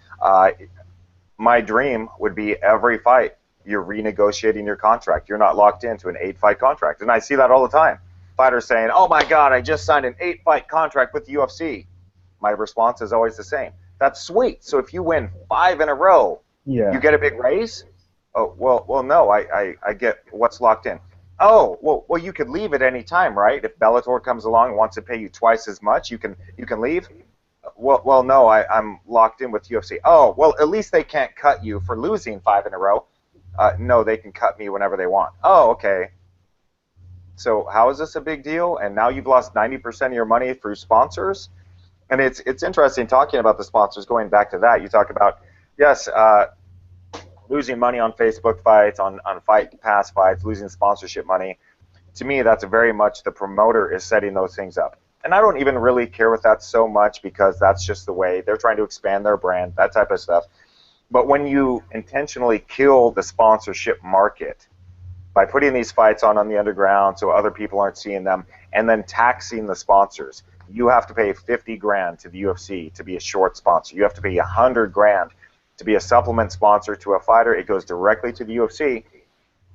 My dream would be every fight you're renegotiating your contract. You're not locked into an 8-fight contract. And I see that all the time. Fighters saying, oh my God, I just signed an 8-fight contract with the UFC. My response is always the same. That's sweet. So if you win 5 in a row, you Yeah. get a big raise? Oh, well, no, I get what's locked in. Oh, well, you could leave at any time, right? If Bellator comes along and wants to pay you twice as much, you can leave? Well, no, I'm locked in with UFC. Oh, well, at least they can't cut you for losing 5 in a row. No, they can cut me whenever they want. Oh, okay. So how is this a big deal? And now you've lost 90% of your money through sponsors? And it's interesting talking about the sponsors. Going back to that, you talk about, yes, losing money on Facebook fights, on Fight Pass fights, losing sponsorship money. To me, that's very much the promoter is setting those things up. And I don't even really care with that so much because that's just the way they're trying to expand their brand, that type of stuff. But when you intentionally kill the sponsorship market by putting these fights on the underground so other people aren't seeing them, and then taxing the sponsors, you have to pay 50 grand to the UFC to be a short sponsor. You have to pay 100 grand to be a supplement sponsor to a fighter. It goes directly to the UFC.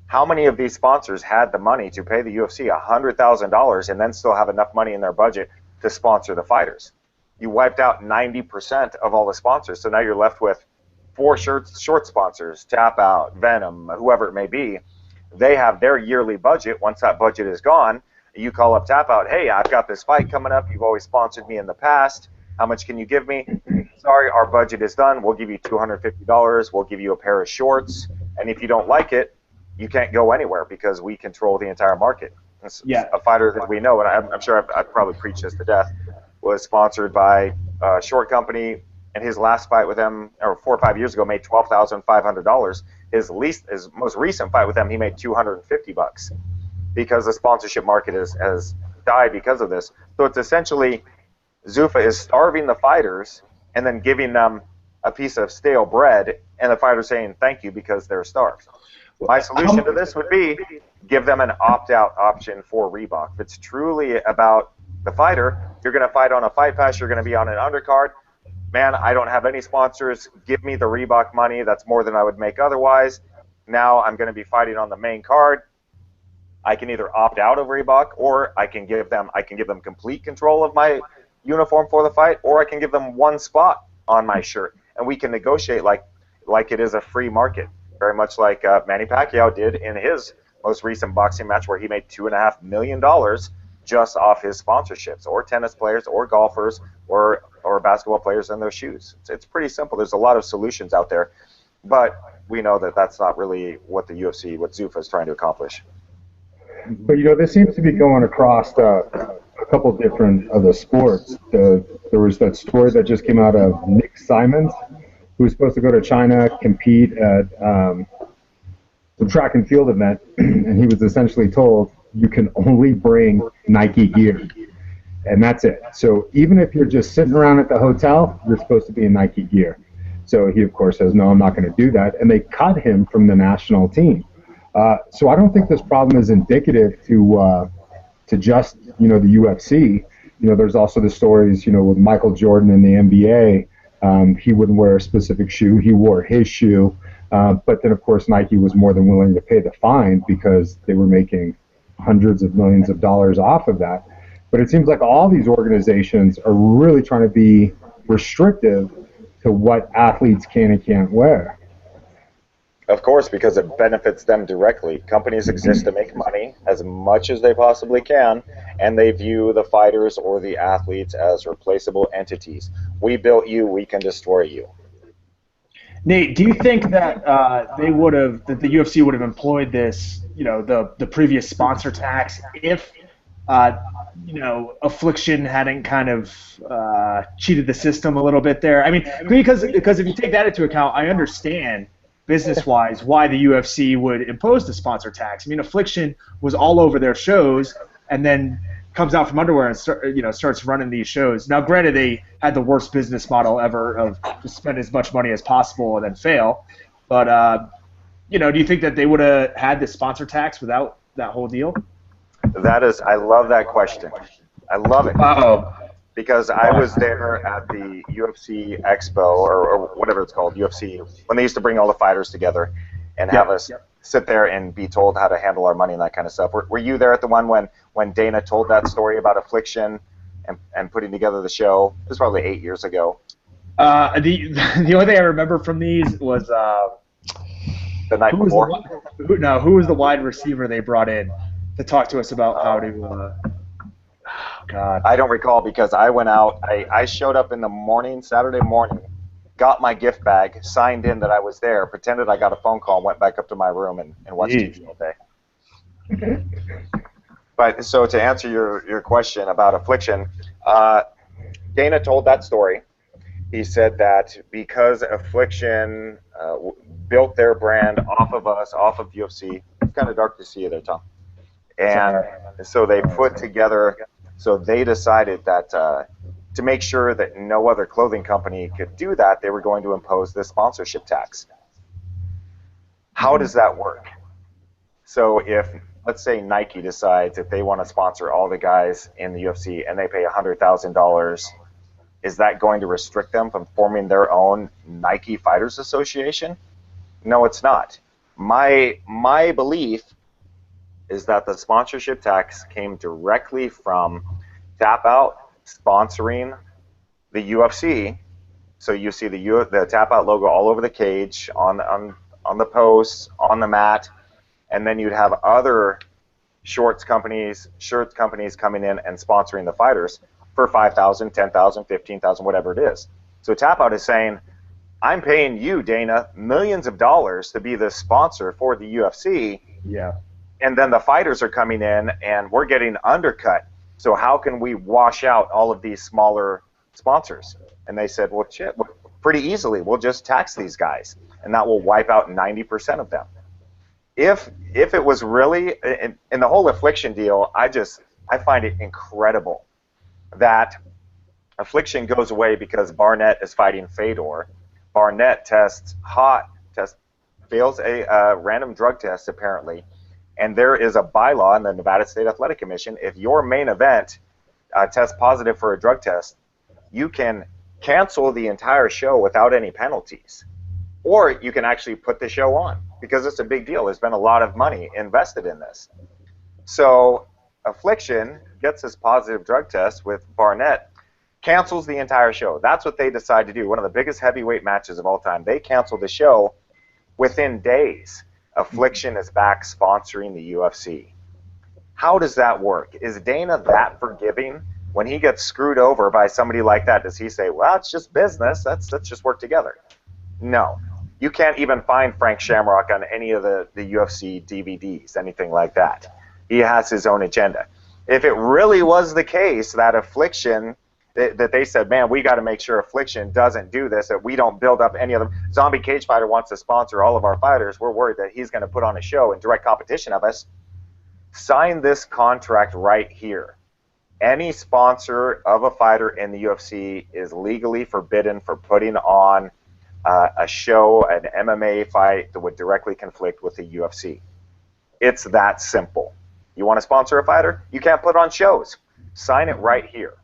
How many of these sponsors had the money to pay the UFC $100,000 and then still have enough money in their budget to sponsor the fighters? You wiped out 90% of all the sponsors, so now you're left with 4 short sponsors, Tap Out, Venom, whoever it may be. They have their yearly budget. Once that budget is gone, you call up Tap Out, hey, I've got this fight coming up. You've always sponsored me in the past. How much can you give me? Sorry, our budget is done. We'll give you $250. We'll give you a pair of shorts. And if you don't like it, you can't go anywhere because we control the entire market. Yeah. A fighter that we know, and I'm sure I've probably preached this to death, was sponsored by a short company, and his last fight with them, or 4 or 5 years ago, made $12,500. His most recent fight with them, he made $250 because the sponsorship market has died because of this. So it's essentially Zuffa is starving the fighters and then giving them a piece of stale bread, and the fighters saying thank you because they're starved. My solution to this would be give them an opt-out option for Reebok. If it's truly about the fighter, you're going to fight on a Fight Pass, you're going to be on an undercard. Man, I don't have any sponsors. Give me the Reebok money. That's more than I would make otherwise. Now I'm going to be fighting on the main card. I can either opt out of Reebok, or I can give them complete control of my uniform for the fight, or I can give them one spot on my shirt, and we can negotiate like it is a free market, very much like Manny Pacquiao did in his most recent boxing match, where he made $2.5 million just off his sponsorships, or tennis players, or golfers, or basketball players in their shoes. It's pretty simple. There's a lot of solutions out there, but we know that that's not really what the UFC, what Zuffa is trying to accomplish. But this seems to be going across a couple different of the sports. There was that story that just came out of Nick Simons, who was supposed to go to China, compete at some track and field event, and he was essentially told you can only bring Nike gear, and that's it. So even if you're just sitting around at the hotel, you're supposed to be in Nike gear. So he, of course, says, no, I'm not going to do that, and they cut him from the national team. So I don't think this problem is indicative to just the UFC. There's also the stories with Michael Jordan in the NBA. He wouldn't wear a specific shoe. He wore his shoe, but then of course Nike was more than willing to pay the fine because they were making hundreds of millions of dollars off of that. But it seems like all these organizations are really trying to be restrictive to what athletes can and can't wear. Of course, because it benefits them directly. Companies exist to make money as much as they possibly can, and they view the fighters or the athletes as replaceable entities. We built you, we can destroy you. Nate, do you think that that the UFC would have employed this, the previous sponsor tax if Affliction hadn't kind of cheated the system a little bit there. I mean, because if you take that into account, I understand business-wise why the UFC would impose the sponsor tax. I mean, Affliction was all over their shows, and then comes out from underwear and starts running these shows. Now, granted, they had the worst business model ever of just spend as much money as possible and then fail. But do you think that they would have had the sponsor tax without that whole deal? I love that question. I love it. Uh-oh. Because I was there at the UFC Expo, or whatever it's called, UFC, when they used to bring all the fighters together and have us sit there and be told how to handle our money and that kind of stuff. Were you there at the one when Dana told that story about Affliction and putting together the show? It was probably 8 years ago. The only thing I remember from these was the night before. Who was the wide receiver they brought in to talk to us about how to? God. I don't recall because I went out. I showed up in the morning, Saturday morning, got my gift bag, signed in that I was there, pretended I got a phone call, and went back up to my room and watched TV all day. But so to answer your question about Affliction, Dana told that story. He said that because Affliction built their brand off of us, off of UFC, it's kind of dark to see you there, Tom. And so they put together, so they decided that to make sure that no other clothing company could do that, they were going to impose this sponsorship tax. How does that work? So if, let's say Nike decides that they want to sponsor all the guys in the UFC and they pay $100,000, is that going to restrict them from forming their own Nike Fighters Association? No, it's not. My belief is that the sponsorship tax came directly from Tap Out sponsoring the UFC. So you see the Tap Out logo all over the cage, on the posts, on the mat, and then you'd have other shirts companies coming in and sponsoring the fighters for $5,000, $10,000, $15,000, whatever it is. So Tap Out is saying, I'm paying you, Dana, millions of dollars to be the sponsor for the UFC. Yeah. And then the fighters are coming in and we're getting undercut. So how can we wash out all of these smaller sponsors? And they said, well, shit, pretty easily. We'll just tax these guys, and that will wipe out 90% of them. If it was really, in the whole Affliction deal, I find it incredible that Affliction goes away because Barnett is fighting Fedor. Barnett fails a random drug test, apparently. And there is a bylaw in the Nevada State Athletic Commission. If your main event tests positive for a drug test, you can cancel the entire show without any penalties. Or you can actually put the show on, because it's a big deal. There's been a lot of money invested in this. So Affliction gets this positive drug test with Barnett, cancels the entire show. That's what they decide to do. One of the biggest heavyweight matches of all time. They canceled the show within days. Affliction is back sponsoring the UFC. How does that work? Is Dana that forgiving? When he gets screwed over by somebody like that, does he say, well, it's just business, let's just work together? No. You can't even find Frank Shamrock on any of the UFC DVDs, anything like that. He has his own agenda. If it really was the case that Affliction, that they said, man, we got to make sure Affliction doesn't do this, that we don't build up any of them. Zombie Cage Fighter wants to sponsor all of our fighters. We're worried that he's going to put on a show in direct competition of us. Sign this contract right here. Any sponsor of a fighter in the UFC is legally forbidden for putting on a show, an MMA fight that would directly conflict with the UFC. It's that simple. You want to sponsor a fighter? You can't put on shows. Sign it right here.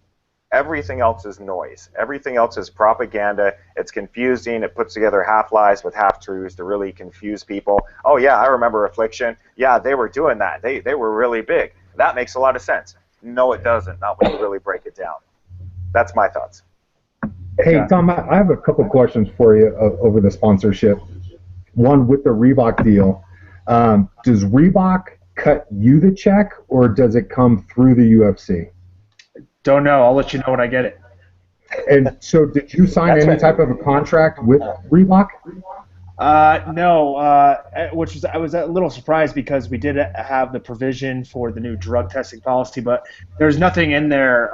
Everything else is noise. Everything else is propaganda. It's confusing. It puts together half-lies with half-truths to really confuse people. Oh, yeah, I remember Affliction. Yeah, they were doing that. They were really big. That makes a lot of sense. No, it doesn't. Not when you really break it down. That's my thoughts. Hey, Tom, I have a couple questions for you over the sponsorship. One, with the Reebok deal, does Reebok cut you the check, or does it come through the UFC? Don't know. I'll let you know when I get it. And so did you sign any type of a contract with Reebok? No, which was I was a little surprised because we did have the provision for the new drug testing policy, but there's nothing in there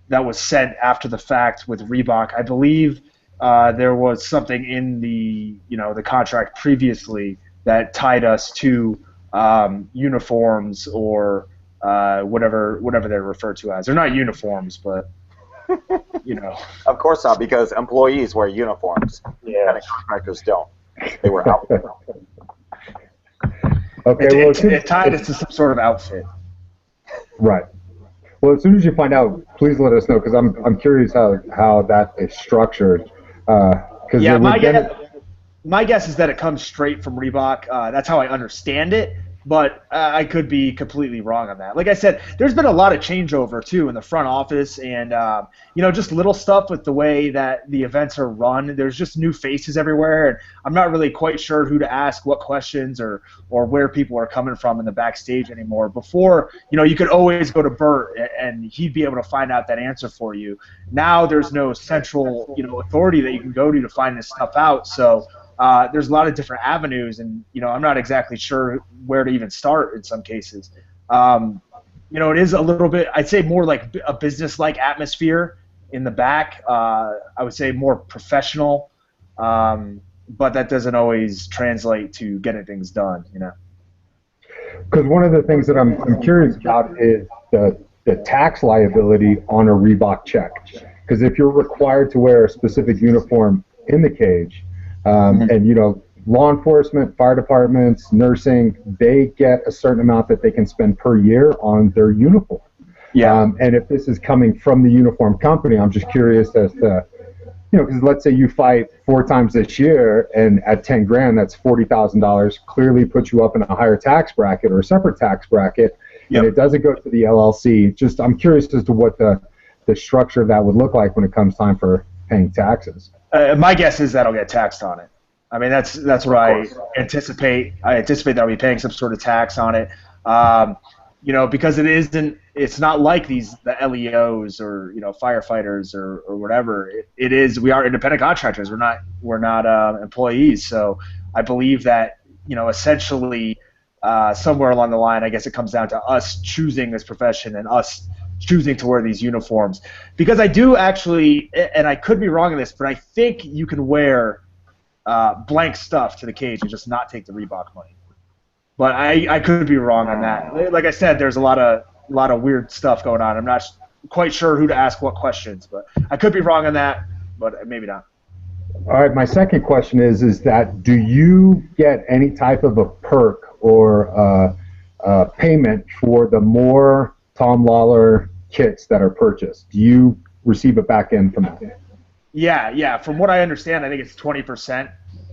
that was sent after the fact with Reebok. I believe there was something in the contract previously that tied us to uniforms or whatever they're referred to as. They're not uniforms, but Of course not, because employees wear uniforms. Yeah. And contractors don't. They were out. Okay, it tied us to some sort of outfit. Right. Well, as soon as you find out, please let us know, because I'm curious how that is structured. Yeah, my guess is that it comes straight from Reebok. That's how I understand it, but I could be completely wrong on that. Like I said, there's been a lot of changeover too in the front office, and just little stuff with the way that the events are run. There's just new faces everywhere, and I'm not really quite sure who to ask what questions or where people are coming from in the backstage anymore. Before, you could always go to Bert and he'd be able to find out that answer for you. Now there's no central authority that you can go to find this stuff out. So there's a lot of different avenues, and I'm not exactly sure where to even start in some cases. It is a little bit, I'd say, more like a business-like atmosphere in the back. I would say more professional, but that doesn't always translate to getting things done. Because one of the things that I'm curious about is the tax liability on a Reebok check. Because if you're required to wear a specific uniform in the cage, and law enforcement, fire departments, nursing, they get a certain amount that they can spend per year on their uniform. Yeah. And if this is coming from the uniform company, I'm just curious as to, because let's say you fight 4 times this year, and at 10 grand, that's $40,000. Clearly puts you up in a higher tax bracket or a separate tax bracket, and it doesn't go to the LLC. Just I'm curious as to what the structure of that would look like when it comes time for paying taxes. My guess is that'll get taxed on it. I mean, that's what I anticipate. I anticipate that I'll be paying some sort of tax on it. Because it's not like the LEOs or firefighters or whatever. We are independent contractors. We're not employees. So I believe that essentially somewhere along the line, I guess it comes down to us choosing this profession and us choosing to wear these uniforms. Because I do actually, and I could be wrong on this, but I think you can wear blank stuff to the cage and just not take the Reebok money. But I could be wrong on that. Like I said, there's a lot of weird stuff going on. I'm not quite sure who to ask what questions, but I could be wrong on that, but maybe not. All right, my second question is that do you get any type of a perk or payment for the more Tom Lawlor kits that are purchased? Do you receive a back end from that? Yeah. From what I understand, I think it's 20%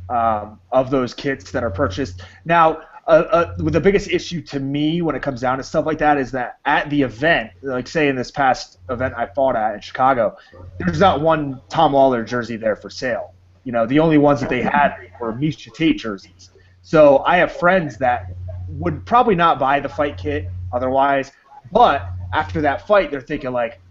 of those kits that are purchased. Now, the biggest issue to me when it comes down to stuff like that is that at the event, like say in this past event I fought at in Chicago, there's not one Tom Lawlor jersey there for sale. The only ones that they had were Misha Tate jerseys. So I have friends that would probably not buy the fight kit otherwise, but after that fight, they're thinking like,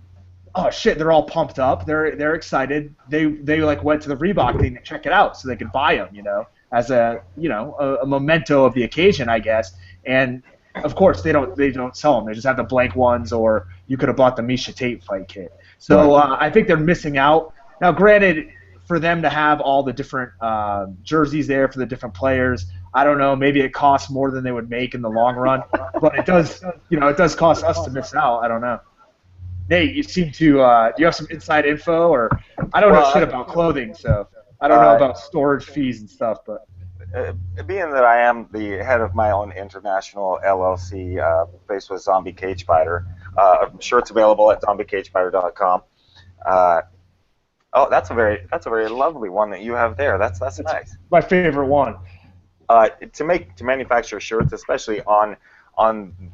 oh shit, they're all pumped up, they're excited. They like went to the Reebok thing to check it out so they could buy them, as a memento of the occasion, I guess. And of course they don't sell them. They just have the blank ones, or you could have bought the Misha Tate fight kit. So I think they're missing out. Now, granted, for them to have all the different jerseys there for the different players, I don't know, maybe it costs more than they would make in the long run, but it does cost us to miss out. I don't know. Nate, you seem to do you have some inside info, or I don't know shit about clothing, so I don't know about storage fees and stuff, but being that I am the head of my own international LLC based with Zombie Cage Fighter, I'm sure it's available at zombiecagefighter.com. Oh, that's a very lovely one that you have there. That's nice. My favorite one. To manufacture shirts, especially on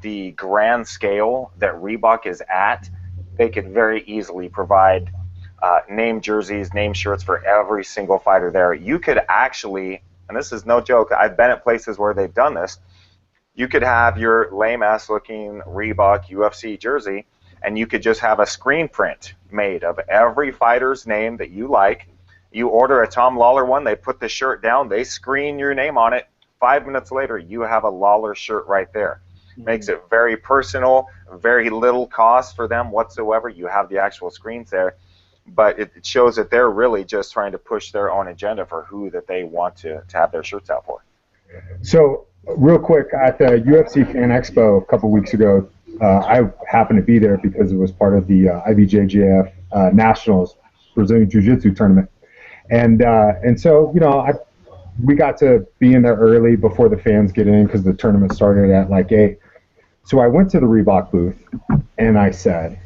the grand scale that Reebok is at, they could very easily provide name jerseys, name shirts for every single fighter there. You could actually, and this is no joke, I've been at places where they've done this, you could have your lame-ass looking Reebok UFC jersey, and you could just have a screen print made of every fighter's name that you like, You order a Tom Lawlor one, they put the shirt down, they screen your name on it. 5 minutes later, you have a Lawlor shirt right there. Makes it very personal, very little cost for them whatsoever. You have the actual screens there, but it shows that they're really just trying to push their own agenda for who that they want to have their shirts out for. So, real quick, at the UFC Fan Expo a couple weeks ago, I happened to be there because it was part of the IBJJF Nationals Brazilian Jiu-Jitsu tournament, and so we got to be in there early before the fans get in because the tournament started at like 8. So I went to the Reebok booth and I said,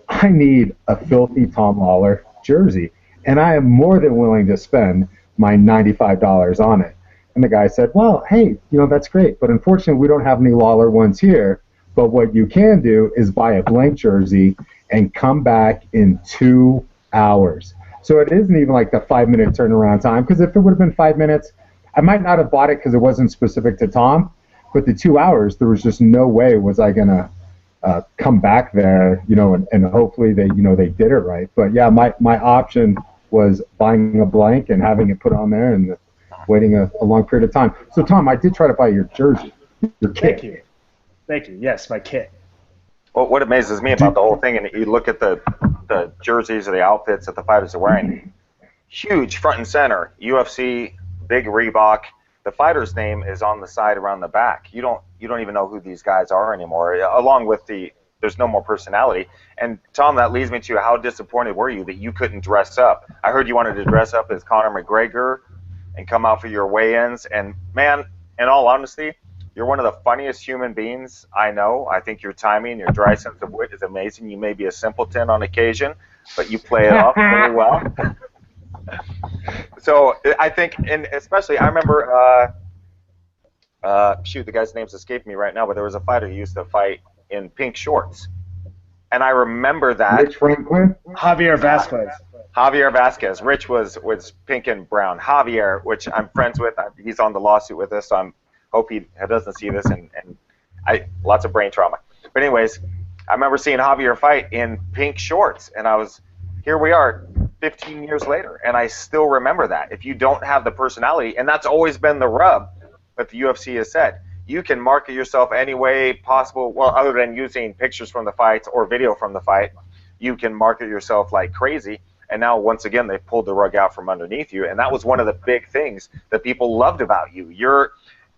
I need a filthy Tom Lawlor jersey, and I am more than willing to spend my $95 on it. And the guy said, well, hey, that's great, but unfortunately we don't have any Lawlor ones here, but what you can do is buy a blank jersey and come back in 2 hours. So it isn't even like the 5-minute turnaround time, because if it would have been 5 minutes, I might not have bought it because it wasn't specific to Tom, but the 2 hours, there was just no way was I going to come back there, and hopefully they did it right. But yeah, my option was buying a blank and having it put on there and waiting a long period of time. So Tom, I did try to buy your jersey, your kit. Thank you. Yes, my kit. Well, what amazes me about the whole thing, and you look at the jerseys or the outfits that the fighters are wearing, huge front and center, UFC, big Reebok. The fighter's name is on the side around the back. You don't even know who these guys are anymore. Along with there's no more personality. And Tom, that leads me to how disappointed were you that you couldn't dress up? I heard you wanted to dress up as Conor McGregor and come out for your weigh-ins. And man, in all honesty, you're one of the funniest human beings I know. I think your timing, your dry sense of wit is amazing. You may be a simpleton on occasion, but you play it off really well. So I think, and especially, I remember, the guy's name's escaping me right now, but there was a fighter who used to fight in pink shorts. And I remember that. Rich Franklin? Javier Vasquez. Javier Vasquez. Rich was pink and brown. Javier, which I'm friends with, he's on the lawsuit with us, so I hope he doesn't see this, and lots of brain trauma. But anyways, I remember seeing Javier fight in pink shorts, and here we are 15 years later, and I still remember that. If you don't have the personality, and that's always been the rub that the UFC has said, you can market yourself any way possible, well, other than using pictures from the fights or video from the fight, you can market yourself like crazy. And now, once again, they pulled the rug out from underneath you, and that was one of the big things that people loved about you.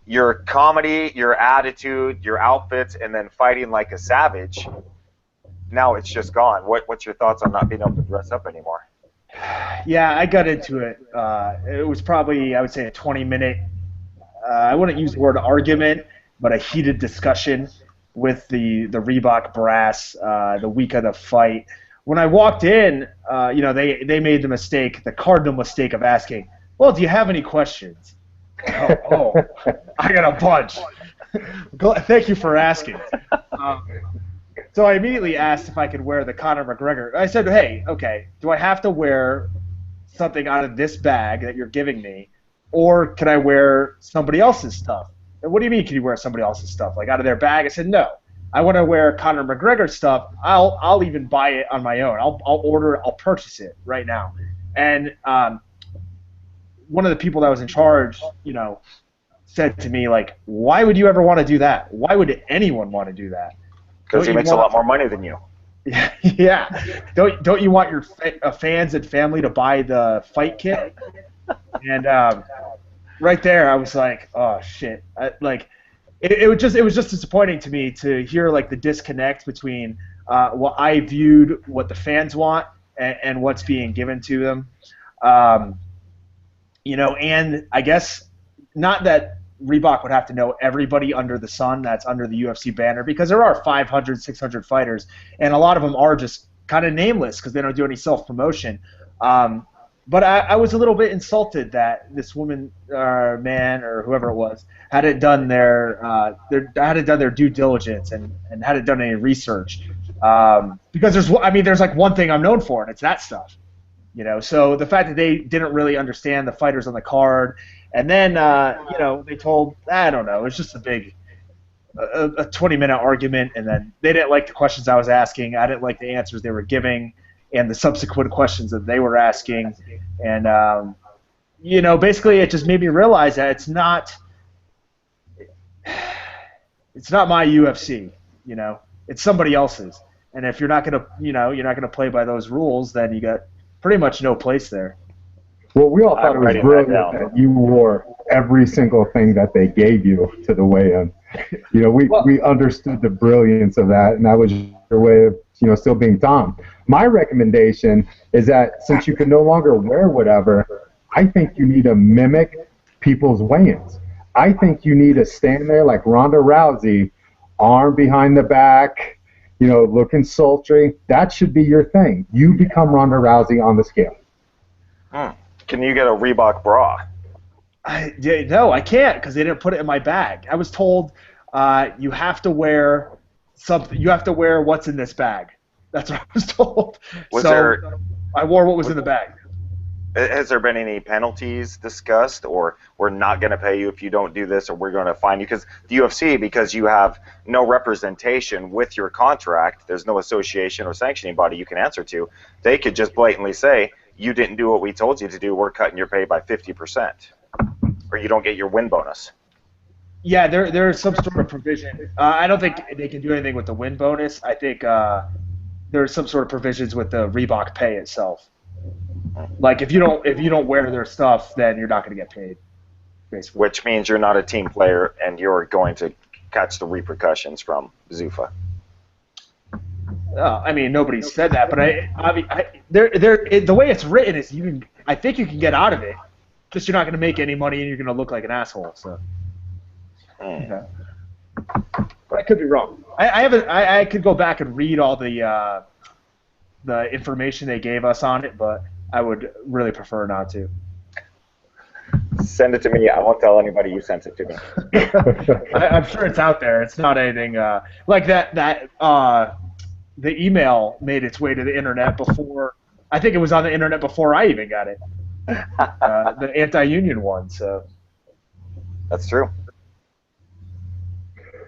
Your comedy, your attitude, your outfits, and then fighting like a savage. Now it's just gone. What's your thoughts on not being able to dress up anymore? Yeah, I got into it. It was probably, I would say, a 20-minute, I wouldn't use the word argument, but a heated discussion with the Reebok brass the week of the fight. When I walked in, they made the cardinal mistake of asking, well, do you have any questions? Oh, I got a bunch. Thank you for asking. So I immediately asked if I could wear the Conor McGregor. I said, hey, okay, do I have to wear something out of this bag that you're giving me, or can I wear somebody else's stuff? And what do you mean, can you wear somebody else's stuff, like out of their bag? I said, no. I want to wear Conor McGregor stuff. I'll even buy it on my own. I'll purchase it right now. And one of the people that was in charge, said to me, like, why would you ever want to do that? Why would anyone want to do that? Because he makes a lot more money than you. Yeah. Don't you want your fans and family to buy the fight kit? And right there, I was like, oh shit. It was just disappointing to me to hear like the disconnect between what I viewed, what the fans want, and what's being given to them. And I guess not that Reebok would have to know everybody under the sun that's under the UFC banner, because there are 500, 600 fighters, and a lot of them are just kind of nameless because they don't do any self-promotion. But I was a little bit insulted that this woman or man or whoever it was hadn't done their due diligence and hadn't done any research. Because there's like one thing I'm known for, and it's that stuff. So the fact that they didn't really understand the fighters on the card, and then they told, I don't know, it was just a 20-minute argument, and then they didn't like the questions I was asking, I didn't like the answers they were giving, and the subsequent questions that they were asking. And, you know, basically it just made me realize that it's not my UFC, you know. It's somebody else's. And if you're not going to, you know, you're not going to play by those rules, then you got pretty much no place there. Well, we all thought it was brilliant that you wore every single thing that they gave you to the weigh-in. You know, we understood the brilliance of that, and that was your way of, you know, still being Tom. My recommendation is that since you can no longer wear whatever, I think you need to mimic people's weigh-ins. I think you need to stand there like Ronda Rousey, arm behind the back, you know, looking sultry. That should be your thing. You become Ronda Rousey on the scale. Can you get a Reebok bra? No, I can't because they didn't put it in my bag. I was told you have to wear something. You have to wear what's in this bag. That's what I was told. I wore what was in the bag. Has there been any penalties discussed, or we're not going to pay you if you don't do this, or we're going to fine you? Because the UFC, because you have no representation with your contract, there's no association or sanctioning body you can answer to, they could just blatantly say, you didn't do what we told you to do, we're cutting your pay by 50%, or you don't get your win bonus. Yeah, there's some sort of provision. I don't think they can do anything with the win bonus. I think there's some sort of provisions with the Reebok pay itself. Like if you don't wear their stuff, then you're not going to get paid, basically. Which means you're not a team player, and you're going to catch the repercussions from Zuffa. I mean, nobody said that, but the way it's written is I think you can get out of it. Just you're not going to make any money, and you're going to look like an asshole. So, yeah. But I could be wrong. I could go back and read all the information they gave us on it, but I would really prefer not to. Send it to me. I won't tell anybody you sent it to me. I'm sure it's out there. It's not anything like that. The email made its way to the internet before. I think it was on the internet before I even got it. The anti-union one. So that's true.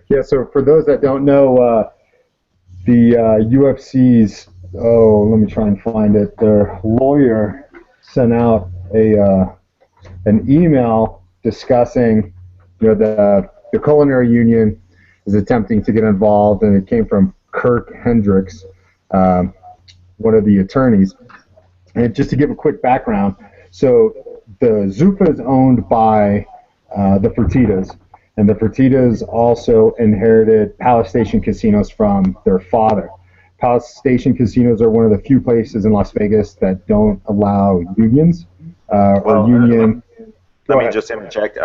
Yeah. So for those that don't know, the UFC's let me try and find it. Their lawyer sent out an email discussing, you know, the culinary union is attempting to get involved, and it came from Kirk Hendricks, one of the attorneys. And just to give a quick background, so the Zuffa is owned by the Fertittas, and the Fertittas also inherited Palace Station casinos from their father. Palace Station casinos are one of the few places in Las Vegas that don't allow unions or union. Let me just interject.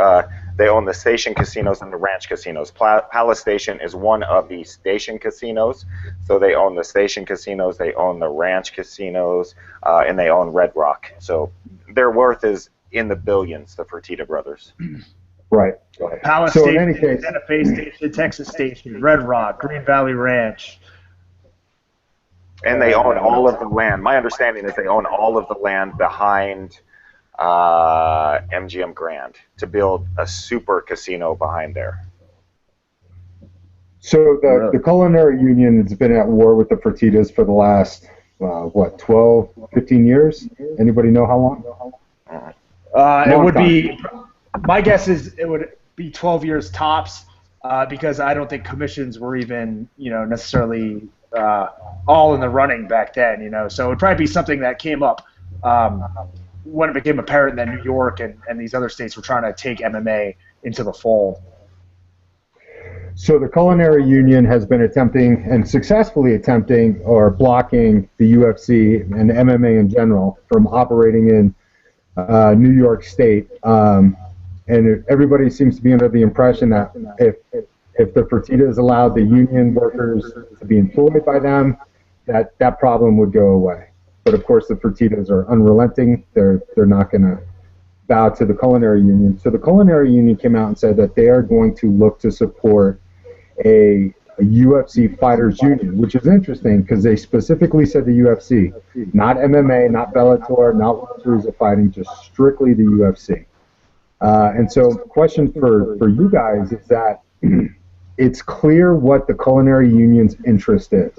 They own the Station casinos and the Ranch casinos. Palace Station is one of the Station casinos, so they own the Station casinos, they own the Ranch casinos, and they own Red Rock. So their worth is in the billions, the Fertitta brothers. Right. Palace So Station, in any case, Santa Fe Station, Texas Station, Red Rock, Green Valley Ranch. And they own all of the land. My understanding is they own all of the land behind MGM Grand to build a super casino behind there. So the culinary union has been at war with the Fertittas for the last, 12, 15 years? Anybody know how long? It would be, my guess is it would be 12 years tops, because I don't think commissions were even, necessarily all in the running back then, So it would probably be something that came up when it became apparent that New York and these other states were trying to take MMA into the fold. So the culinary union has been attempting and successfully attempting or blocking the UFC and MMA in general from operating in New York State. And everybody seems to be under the impression that if the Fertittas allowed the union workers to be employed by them, that problem would go away. But of course, the Fertittas are unrelenting. They're not going to bow to the culinary union. So the culinary union came out and said that they are going to look to support a UFC fighters union, which is interesting because they specifically said the UFC, not MMA, not Bellator, not World Series of Fighting, just strictly the UFC. And so, question for you guys is that it's clear what the culinary union's interest is,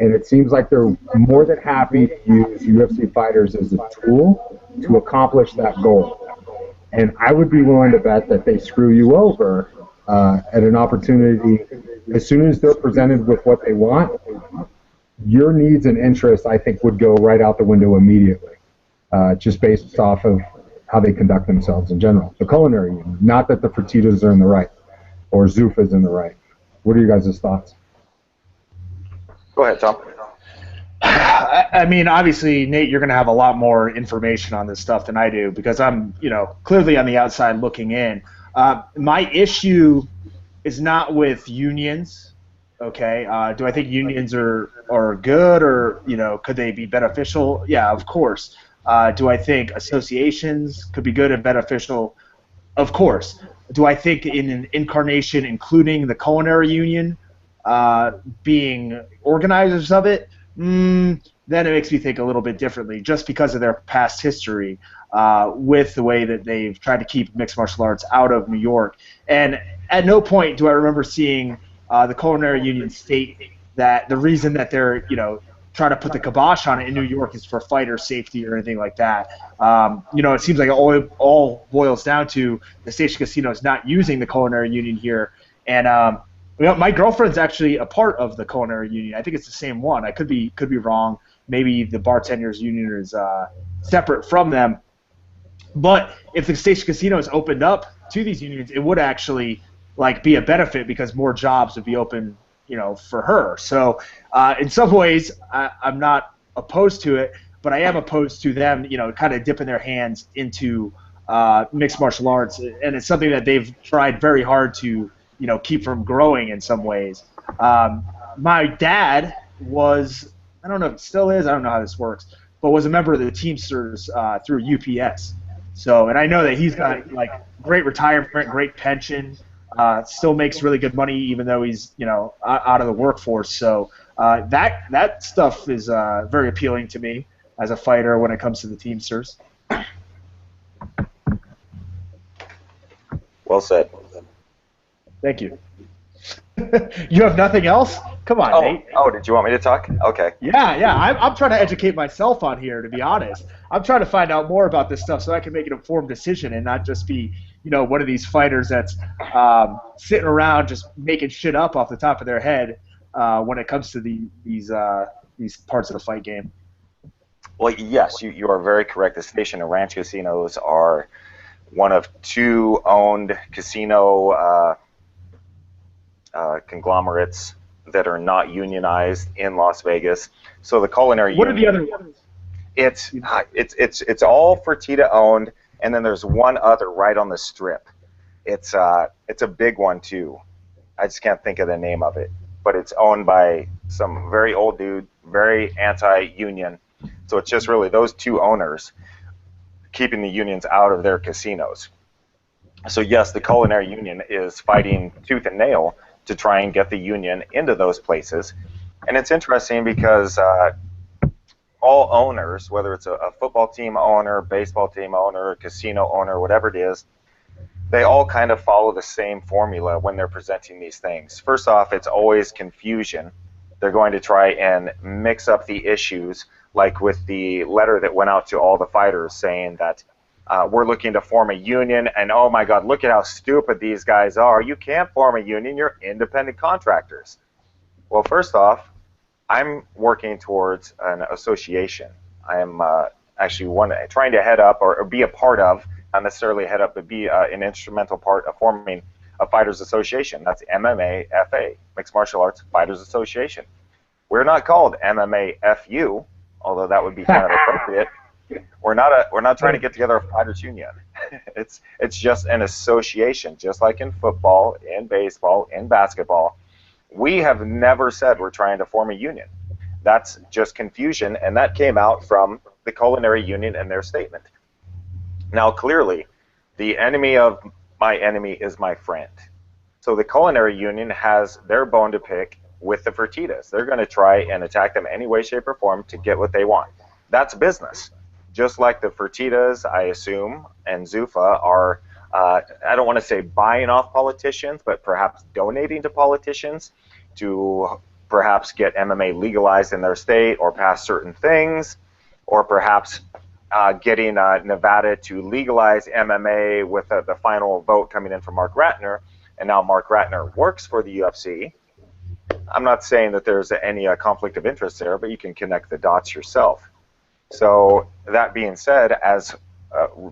And it seems like they're more than happy to use UFC fighters as a tool to accomplish that goal. And I would be willing to bet that they screw you over at an opportunity. As soon as they're presented with what they want, your needs and interests, I think, would go right out the window immediately, just based off of how they conduct themselves in general. The culinary union, not that the Fertittas are in the right or Zuffa's in the right. What are you guys' thoughts? Go ahead, Tom. I mean, obviously, Nate, you're going to have a lot more information on this stuff than I do because I'm, clearly on the outside looking in. My issue is not with unions. Okay. Do I think unions are good or, could they be beneficial? Yeah, of course. Do I think associations could be good and beneficial? Of course. Do I think in an incarnation, including the culinary union, being organizers of it, then it makes me think a little bit differently just because of their past history with the way that they've tried to keep mixed martial arts out of New York. And at no point do I remember seeing the culinary union state that the reason that they're, trying to put the kibosh on it in New York is for fighter safety or anything like that. It seems like it all boils down to the station casinos not using the culinary union here. And my girlfriend's actually a part of the culinary union. I think it's the same one. I could be wrong. Maybe the bartenders union is separate from them. But if the station casinos opened up to these unions, it would actually be a benefit because more jobs would be open, for her. So in some ways, I'm not opposed to it, but I am opposed to them, kind of dipping their hands into mixed martial arts, and it's something that they've tried very hard to, keep from growing in some ways. My dad was, I don't know if it still is, I don't know how this works, but was a member of the Teamsters through UPS. So, and I know that he's got great retirement, great pension. Still makes really good money even though he's out of the workforce. So that stuff is very appealing to me as a fighter when it comes to the Teamsters. Well said. Thank you. You have nothing else? Come on, Nate. Oh, did you want me to talk? Okay. Yeah. I'm trying to educate myself on here, to be honest. I'm trying to find out more about this stuff so I can make an informed decision and not just be, one of these fighters that's sitting around just making shit up off the top of their head when it comes to these parts of the fight game. Well, yes, you are very correct. The Station and Ranch casinos are one of two owned casino conglomerates that are not unionized in Las Vegas. So the culinary union. What are the other ones? It's all Fertitta owned, and then there's one other right on the strip. It's a big one too. I just can't think of the name of it, but it's owned by some very old dude, very anti-union. So it's just really those two owners keeping the unions out of their casinos. So yes, the culinary union is fighting tooth and nail to try and get the union into those places. And it's interesting because all owners, whether it's a football team owner, baseball team owner, casino owner, whatever it is, they all kind of follow the same formula when they're presenting these things. First off, it's always confusion. They're going to try and mix up the issues, like with the letter that went out to all the fighters saying that we're looking to form a union, and oh my God, look at how stupid these guys are. You can't form a union, you're independent contractors. Well, first off, I'm working towards an association. I am actually trying to head up or be a part of, not necessarily head up, but be an instrumental part of forming a fighters association. That's MMA-FA, Mixed Martial Arts Fighters Association. We're not called MMA-FU, although that would be kind of appropriate. We're not trying to get together a fighters union. It's just an association, just like in football, in baseball, in basketball. We have never said we're trying to form a union. That's just confusion, and that came out from the culinary union and their statement. Now, clearly, the enemy of my enemy is my friend. So the culinary union has their bone to pick with the Fertittas. They're going to try and attack them any way, shape, or form to get what they want. That's business. Just like the Fertittas, I assume, and Zuffa are, I don't want to say buying off politicians, but perhaps donating to politicians to perhaps get MMA legalized in their state or pass certain things, or perhaps getting Nevada to legalize MMA with the final vote coming in from Mark Ratner, and now Mark Ratner works for the UFC. I'm not saying that there's any conflict of interest there, but you can connect the dots yourself. So that being said, as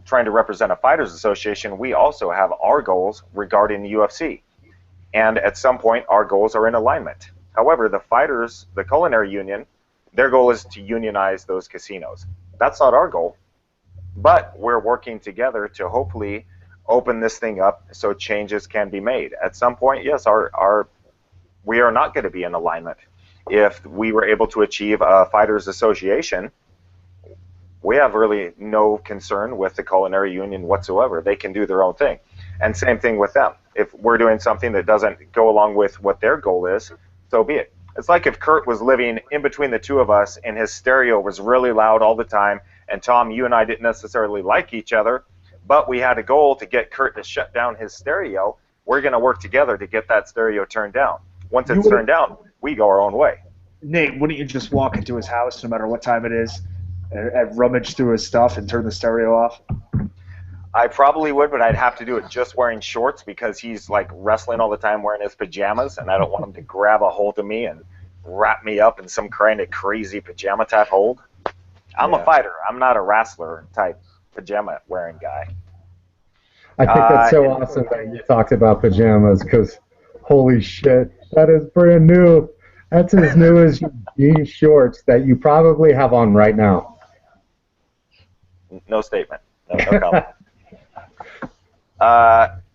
trying to represent a fighters association, we also have our goals regarding the UFC. And at some point, our goals are in alignment. However, the fighters, the culinary union, their goal is to unionize those casinos. That's not our goal, but we're working together to hopefully open this thing up so changes can be made. At some point, yes, we are not going to be in alignment. If we were able to achieve a fighters association, we have really no concern with the culinary union whatsoever. They can do their own thing. And same thing with them. If we're doing something that doesn't go along with what their goal is, so be it. It's like if Kurt was living in between the two of us and his stereo was really loud all the time, and Tom, you and I didn't necessarily like each other, but we had a goal to get Kurt to shut down his stereo. We're going to work together to get that stereo turned down. Once it's turned down, we go our own way. Nate, wouldn't you just walk into his house, no matter what time it is, and rummage through his stuff and turn the stereo off? I probably would, but I'd have to do it just wearing shorts because he's like wrestling all the time wearing his pajamas, and I don't want him to grab a hold of me and wrap me up in some kind of crazy pajama type hold. I'm a fighter. I'm not a wrestler type pajama wearing guy. I think that's so awesome that you talked about pajamas, because holy shit, that is brand new. That's as new as your jean shorts that you probably have on right now. No statement. No comment.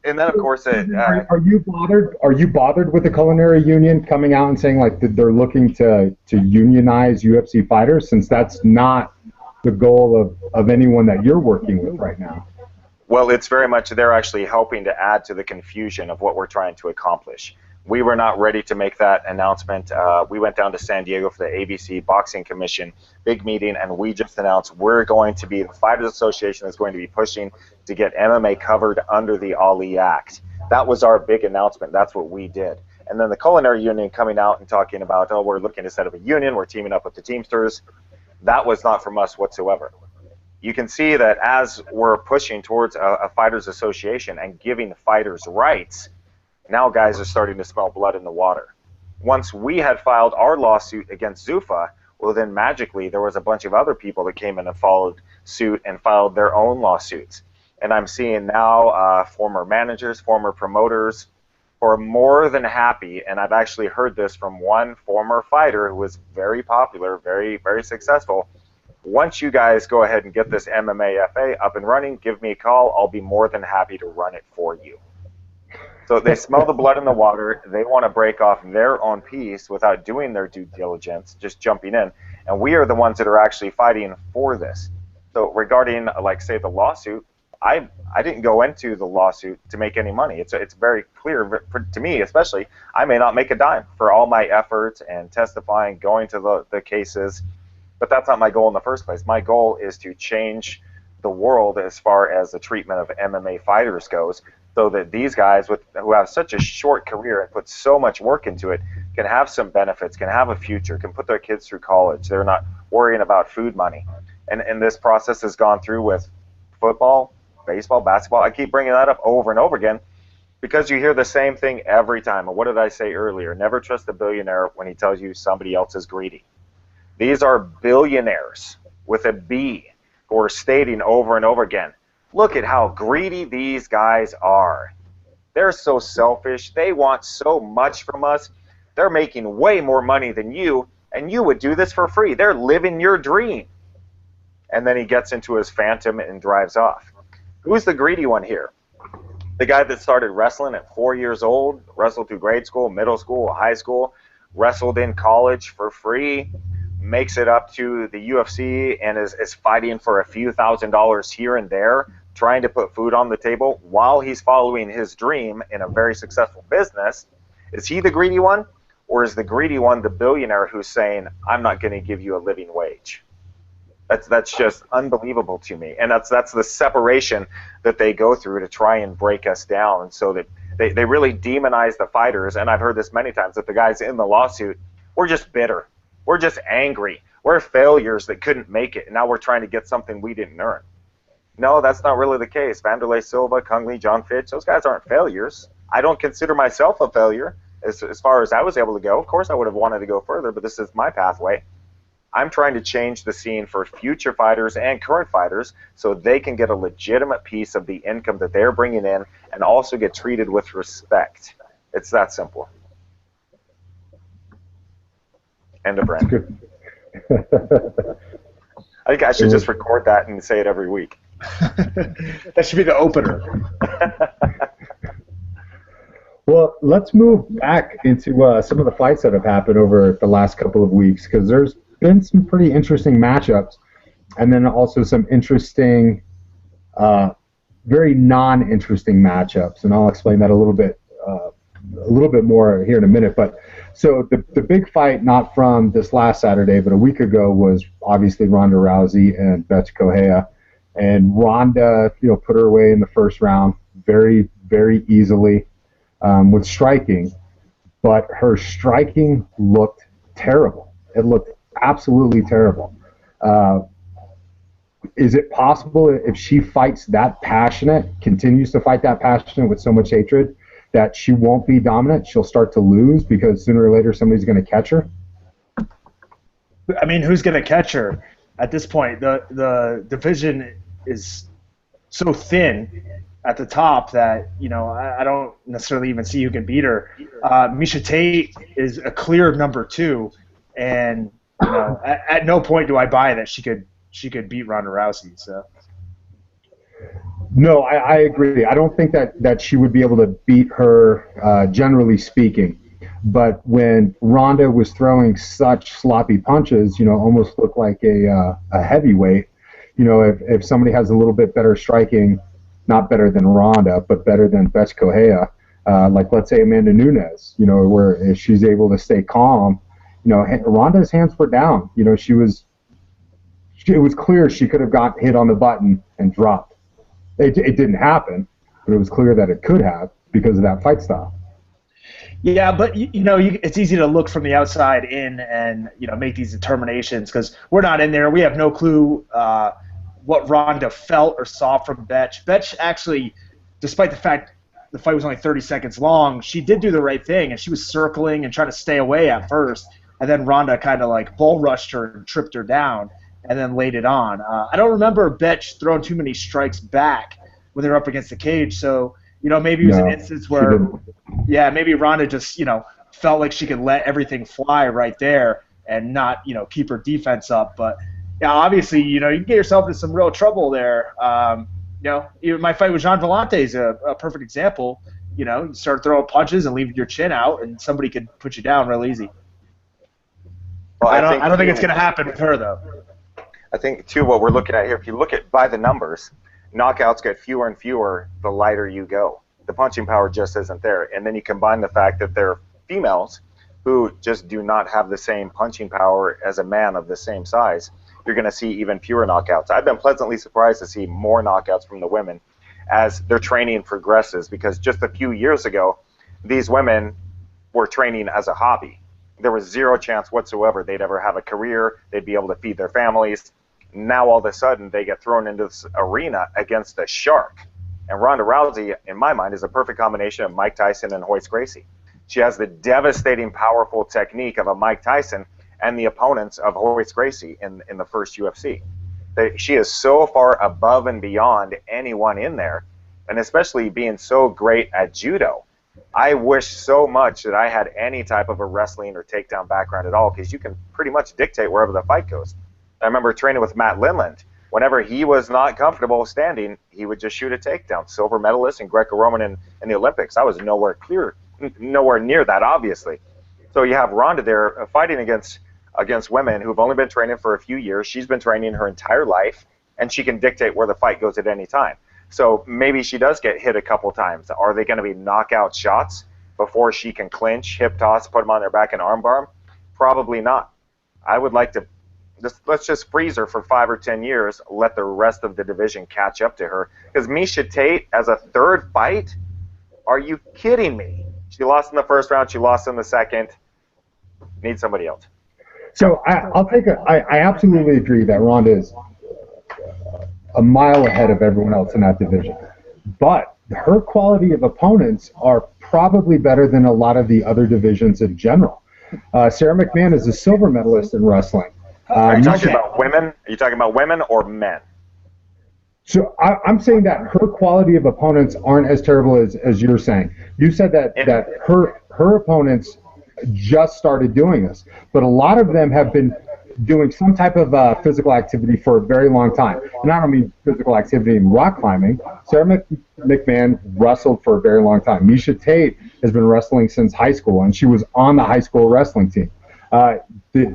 And then, of course, are you bothered? Are you bothered with the culinary union coming out and saying like that they're looking to unionize UFC fighters, since that's not the goal of anyone that you're working with right now? Well, it's very much they're actually helping to add to the confusion of what we're trying to accomplish. We were not ready to make that announcement. We went down to San Diego for the ABC Boxing Commission big meeting, and we just announced we're going to be the Fighters Association that's going to be pushing to get MMA covered under the Ali Act. That was our big announcement. That's what we did. And then the culinary union coming out and talking about, oh, we're looking to set up a union, we're teaming up with the Teamsters. That was not from us whatsoever. You can see that as we're pushing towards a Fighters Association and giving fighters rights, now guys are starting to smell blood in the water. Once we had filed our lawsuit against Zuffa, well then magically there was a bunch of other people that came in and followed suit and filed their own lawsuits. And I'm seeing now former managers, former promoters who are more than happy, and I've actually heard this from one former fighter who was very popular, very, very successful. Once you guys go ahead and get this MMAFA up and running, give me a call. I'll be more than happy to run it for you. So they smell the blood in the water. They want to break off their own piece without doing their due diligence, just jumping in. And we are the ones that are actually fighting for this. So regarding, like, say, the lawsuit, I didn't go into the lawsuit to make any money. It's very clear, to me especially, I may not make a dime for all my efforts and testifying, going to the cases. But that's not my goal in the first place. My goal is to change the world as far as the treatment of MMA fighters goes, so that these guys who have such a short career and put so much work into it can have some benefits, can have a future, can put their kids through college. They're not worrying about food money. And this process has gone through with football, baseball, basketball. I keep bringing that up over and over again because you hear the same thing every time. And what did I say earlier? Never trust a billionaire when he tells you somebody else is greedy. These are billionaires with a B who are stating over and over again, look at how greedy these guys are. They're so selfish. They want so much from us. They're making way more money than you, and you would do this for free. They're living your dream. And then he gets into his Phantom and drives off. Who's the greedy one here? The guy that started wrestling at 4 years old, wrestled through grade school, middle school, high school, wrestled in college for free, makes it up to the UFC and is fighting for a few $1,000s here and there, trying to put food on the table while he's following his dream in a very successful business. Is he the greedy one, or is the greedy one the billionaire who's saying, I'm not going to give you a living wage? That's just unbelievable to me. And that's the separation that they go through to try and break us down, so that they really demonize the fighters. And I've heard this many times, that the guys in the lawsuit We're just bitter. We're just angry. We're failures that couldn't make it, and now we're trying to get something we didn't earn. No, that's not really the case. Vanderlei Silva, Kung Lee, John Fitch, those guys aren't failures. I don't consider myself a failure as far as I was able to go. Of course, I would have wanted to go further, but this is my pathway. I'm trying to change the scene for future fighters and current fighters so they can get a legitimate piece of the income that they're bringing in and also get treated with respect. It's that simple. End of rant. I think I should just record that and say it every week. That should be the opener. Well, let's move back into some of the fights that have happened over the last couple of weeks, because there's been some pretty interesting matchups, and then also some interesting, very non-interesting matchups, and I'll explain that a little bit more here in a minute. But so the big fight, not from this last Saturday, but a week ago, was obviously Ronda Rousey and Bethe Correia, and Ronda, put her away in the first round very, very easily. With striking, but her striking looked terrible. It looked absolutely terrible. Is it possible, if she fights that passionate, continues to fight that passionate with so much hatred, that she won't be dominant? She'll start to lose because sooner or later somebody's going to catch her? I mean, who's going to catch her at this point? The division is so thin at the top that, I don't necessarily even see who can beat her. Miesha Tate is a clear number 2, and at no point do I buy that she could beat Ronda Rousey. So. No, I agree. I don't think that she would be able to beat her, generally speaking. But when Ronda was throwing such sloppy punches, almost looked like a heavyweight. If somebody has a little bit better striking, not better than Ronda, but better than Bethe Correia, like let's say Amanda Nunes, where if she's able to stay calm, Ronda's hands were down. It was clear she could have got hit on the button and dropped. It didn't happen, but it was clear that it could have because of that fight style. Yeah, but it's easy to look from the outside in and make these determinations because we're not in there. We have no clue what Ronda felt or saw from Bethe. Bethe actually, despite the fact the fight was only 30 seconds long, she did do the right thing, and she was circling and trying to stay away at first, and then Ronda kind of like bull rushed her and tripped her down and then laid it on. I don't remember Bethe throwing too many strikes back when they were up against the cage, so maybe it was an instance where, maybe Ronda just felt like she could let everything fly right there and not keep her defense up, but. Yeah, obviously, you can get yourself into some real trouble there. Even my fight with Jean Vellante is a perfect example. You start throwing punches and leave your chin out, and somebody could put you down real easy. Well, I don't think it's going to happen with her, though. I think, too, what we're looking at here, if you look at by the numbers, knockouts get fewer and fewer the lighter you go. The punching power just isn't there. And then you combine the fact that they're females who just do not have the same punching power as a man of the same size. You're going to see even fewer knockouts. I've been pleasantly surprised to see more knockouts from the women as their training progresses, because just a few years ago, these women were training as a hobby. There was zero chance whatsoever they'd ever have a career, they'd be able to feed their families. Now all of a sudden they get thrown into this arena against a shark. And Ronda Rousey, in my mind, is a perfect combination of Mike Tyson and Royce Gracie. She has the devastating, powerful technique of a Mike Tyson and the opponents of Royce Gracie in the first UFC. She is so far above and beyond anyone in there, and especially being so great at judo. I wish so much that I had any type of a wrestling or takedown background at all, because you can pretty much dictate wherever the fight goes. I remember training with Matt Lindland. Whenever he was not comfortable standing, he would just shoot a takedown. Silver medalist in Greco-Roman in the Olympics. I was nowhere near that, obviously. So you have Ronda there fighting against women who've only been training for a few years. She's been training her entire life, and she can dictate where the fight goes at any time. So maybe she does get hit a couple times. Are they going to be knockout shots before she can clinch, hip toss, put them on their back and armbar? Probably not. I would like to let's just freeze her for 5 or 10 years, let the rest of the division catch up to her. Because Miesha Tate, as a third fight, are you kidding me? She lost in the first round, she lost in the second. Need somebody else. So I absolutely agree that Ronda is a mile ahead of everyone else in that division. But her quality of opponents are probably better than a lot of the other divisions in general. Sarah McMahon is a silver medalist in wrestling. Are you talking about women? Are you talking about women or men? So I'm saying that her quality of opponents aren't as terrible as you're saying. You said that her opponents just started doing this, but a lot of them have been doing some type of physical activity for a very long time. And I don't mean physical activity in rock climbing. Sarah McMahon wrestled for a very long time. Misha Tate has been wrestling since high school, and she was on the high school wrestling team. A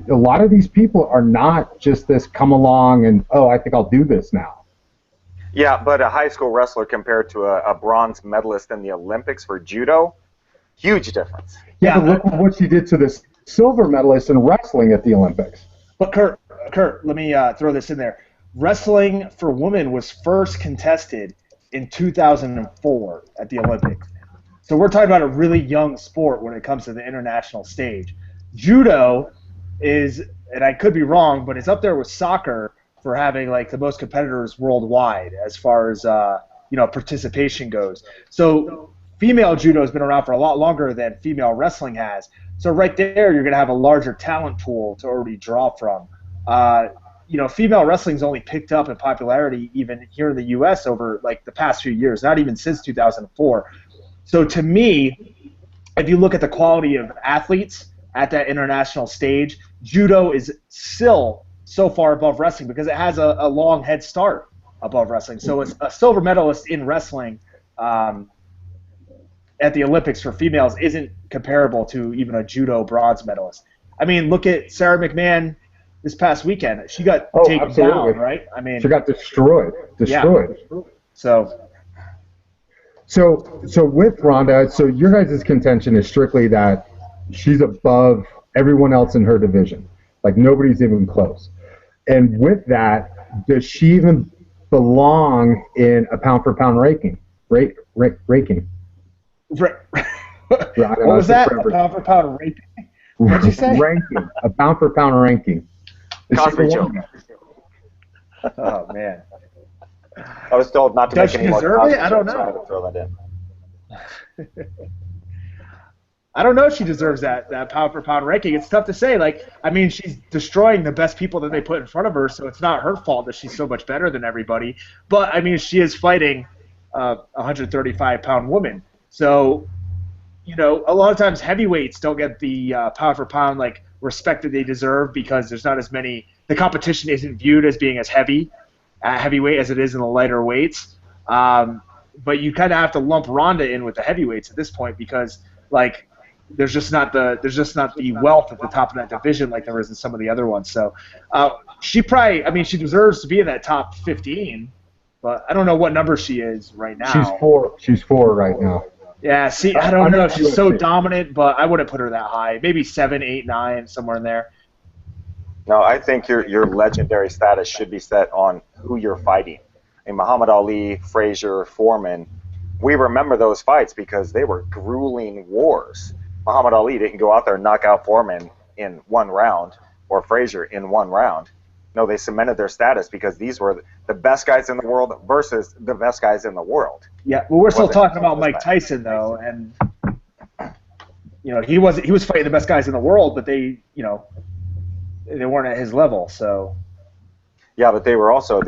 lot of these people are not just this come along and, oh, I think I'll do this now. Yeah, but a high school wrestler compared to a bronze medalist in the Olympics for judo, huge difference. Yeah, but look what she did to this silver medalist in wrestling at the Olympics. But Kurt, let me throw this in there. Wrestling for women was first contested in 2004 at the Olympics. So we're talking about a really young sport when it comes to the international stage. Judo is, and I could be wrong, but it's up there with soccer for having like the most competitors worldwide as far as participation goes. So female judo has been around for a lot longer than female wrestling has. So right there, you're going to have a larger talent pool to already draw from. Female wrestling's only picked up in popularity even here in the U.S. over like the past few years, not even since 2004. So to me, if you look at the quality of athletes at that international stage, judo is still so far above wrestling because it has a long head start above wrestling. So it's a silver medalist in wrestling at the Olympics for females isn't comparable to even a judo bronze medalist. I mean, look at Sarah McMahon this past weekend. She got taken down, right? I mean, she got destroyed. Yeah. So with Ronda, so your guys' contention is strictly that she's above everyone else in her division. Like nobody's even close. And with that, does she even belong in a pound-for-pound ranking? Ranking. What was that? A pound-for-pound ranking? What'd you say? Ranking. A pound-for-pound ranking. Cosby joke. Oh, man. I was told not to Does make she any more deserve Cosby it? I don't jokes, so I had know. to throw that in. I don't know if she deserves that pound-for-pound ranking. It's tough to say. Like, I mean, she's destroying the best people that they put in front of her, so it's not her fault that she's so much better than everybody. But, I mean, she is fighting a 135-pound woman. So, a lot of times heavyweights don't get the pound-for-pound, like, respect that they deserve because there's not as many – the competition isn't viewed as being as heavy at heavyweight as it is in the lighter weights. But you kind of have to lump Ronda in with the heavyweights at this point because, like – there's just not the wealth at the top of that division like there is in some of the other ones. So she deserves to be in that top 15, but I don't know what number she is right now. She's four right now. Yeah, see, I don't know if she's so dominant, but I wouldn't put her that high. Maybe 7, 8, 9, somewhere in there. No, I think your legendary status should be set on who you're fighting. I mean, Muhammad Ali, Frazier, Foreman, we remember those fights because they were grueling wars. Muhammad Ali didn't go out there and knock out Foreman in one round or Frazier in one round. No, they cemented their status because these were the best guys in the world versus the best guys in the world. Yeah, well, we're still talking about Mike Tyson though, and he was fighting the best guys in the world, but they weren't at his level. So yeah, but they were also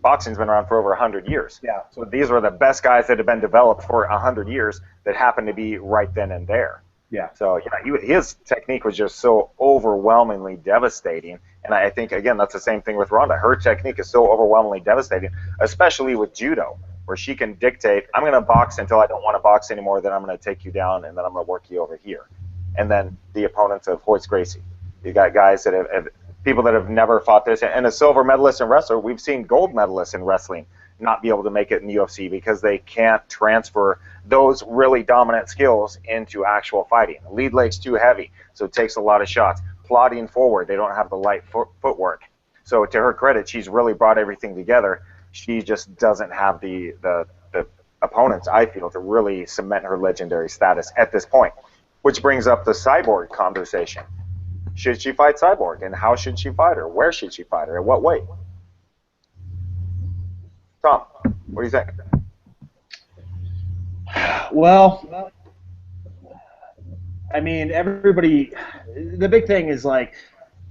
boxing's been around for over 100 years. Yeah. So these were the best guys that have been developed for 100 years that happened to be right then and there. Yeah. So his technique was just so overwhelmingly devastating, and I think again that's the same thing with Ronda. Her technique is so overwhelmingly devastating, especially with judo, where she can dictate, I'm going to box until I don't want to box anymore, then I'm going to take you down, and then I'm going to work you over here. And then the opponents of Hoyce Gracie. You got guys that have people that have never fought this, and a silver medalist in wrestler. We've seen gold medalists in wrestling not be able to make it in the UFC because they can't transfer those really dominant skills into actual fighting. The lead leg's too heavy, so it takes a lot of shots. Plodding forward, they don't have the light footwork. So to her credit, she's really brought everything together. She just doesn't have the opponents, I feel, to really cement her legendary status at this point. which brings up the Cyborg conversation. Should she fight Cyborg, and how should she fight her? Where should she fight her? In what way? Tom, what do you think? Well, I mean, everybody. The big thing is like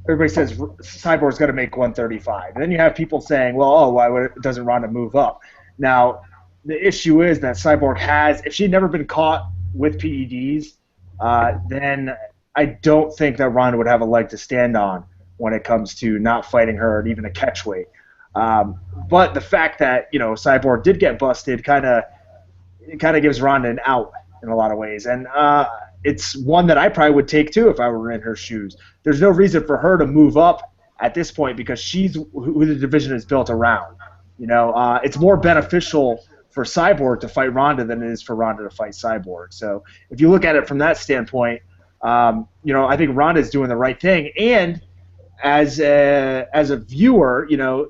everybody says Cyborg's got to make 135, and then you have people saying, "Well, why doesn't Ronda move up?" Now, the issue is that Cyborg has, if she'd never been caught with PEDs, then I don't think that Ronda would have a leg to stand on when it comes to not fighting her at even a catchweight. But the fact that Cyborg did get busted kind of gives Ronda an out in a lot of ways, and it's one that I probably would take too if I were in her shoes. There's no reason for her to move up at this point because she's who the division is built around. It's more beneficial for Cyborg to fight Ronda than it is for Ronda to fight Cyborg. So if you look at it from that standpoint, I think Ronda's doing the right thing. And as a viewer,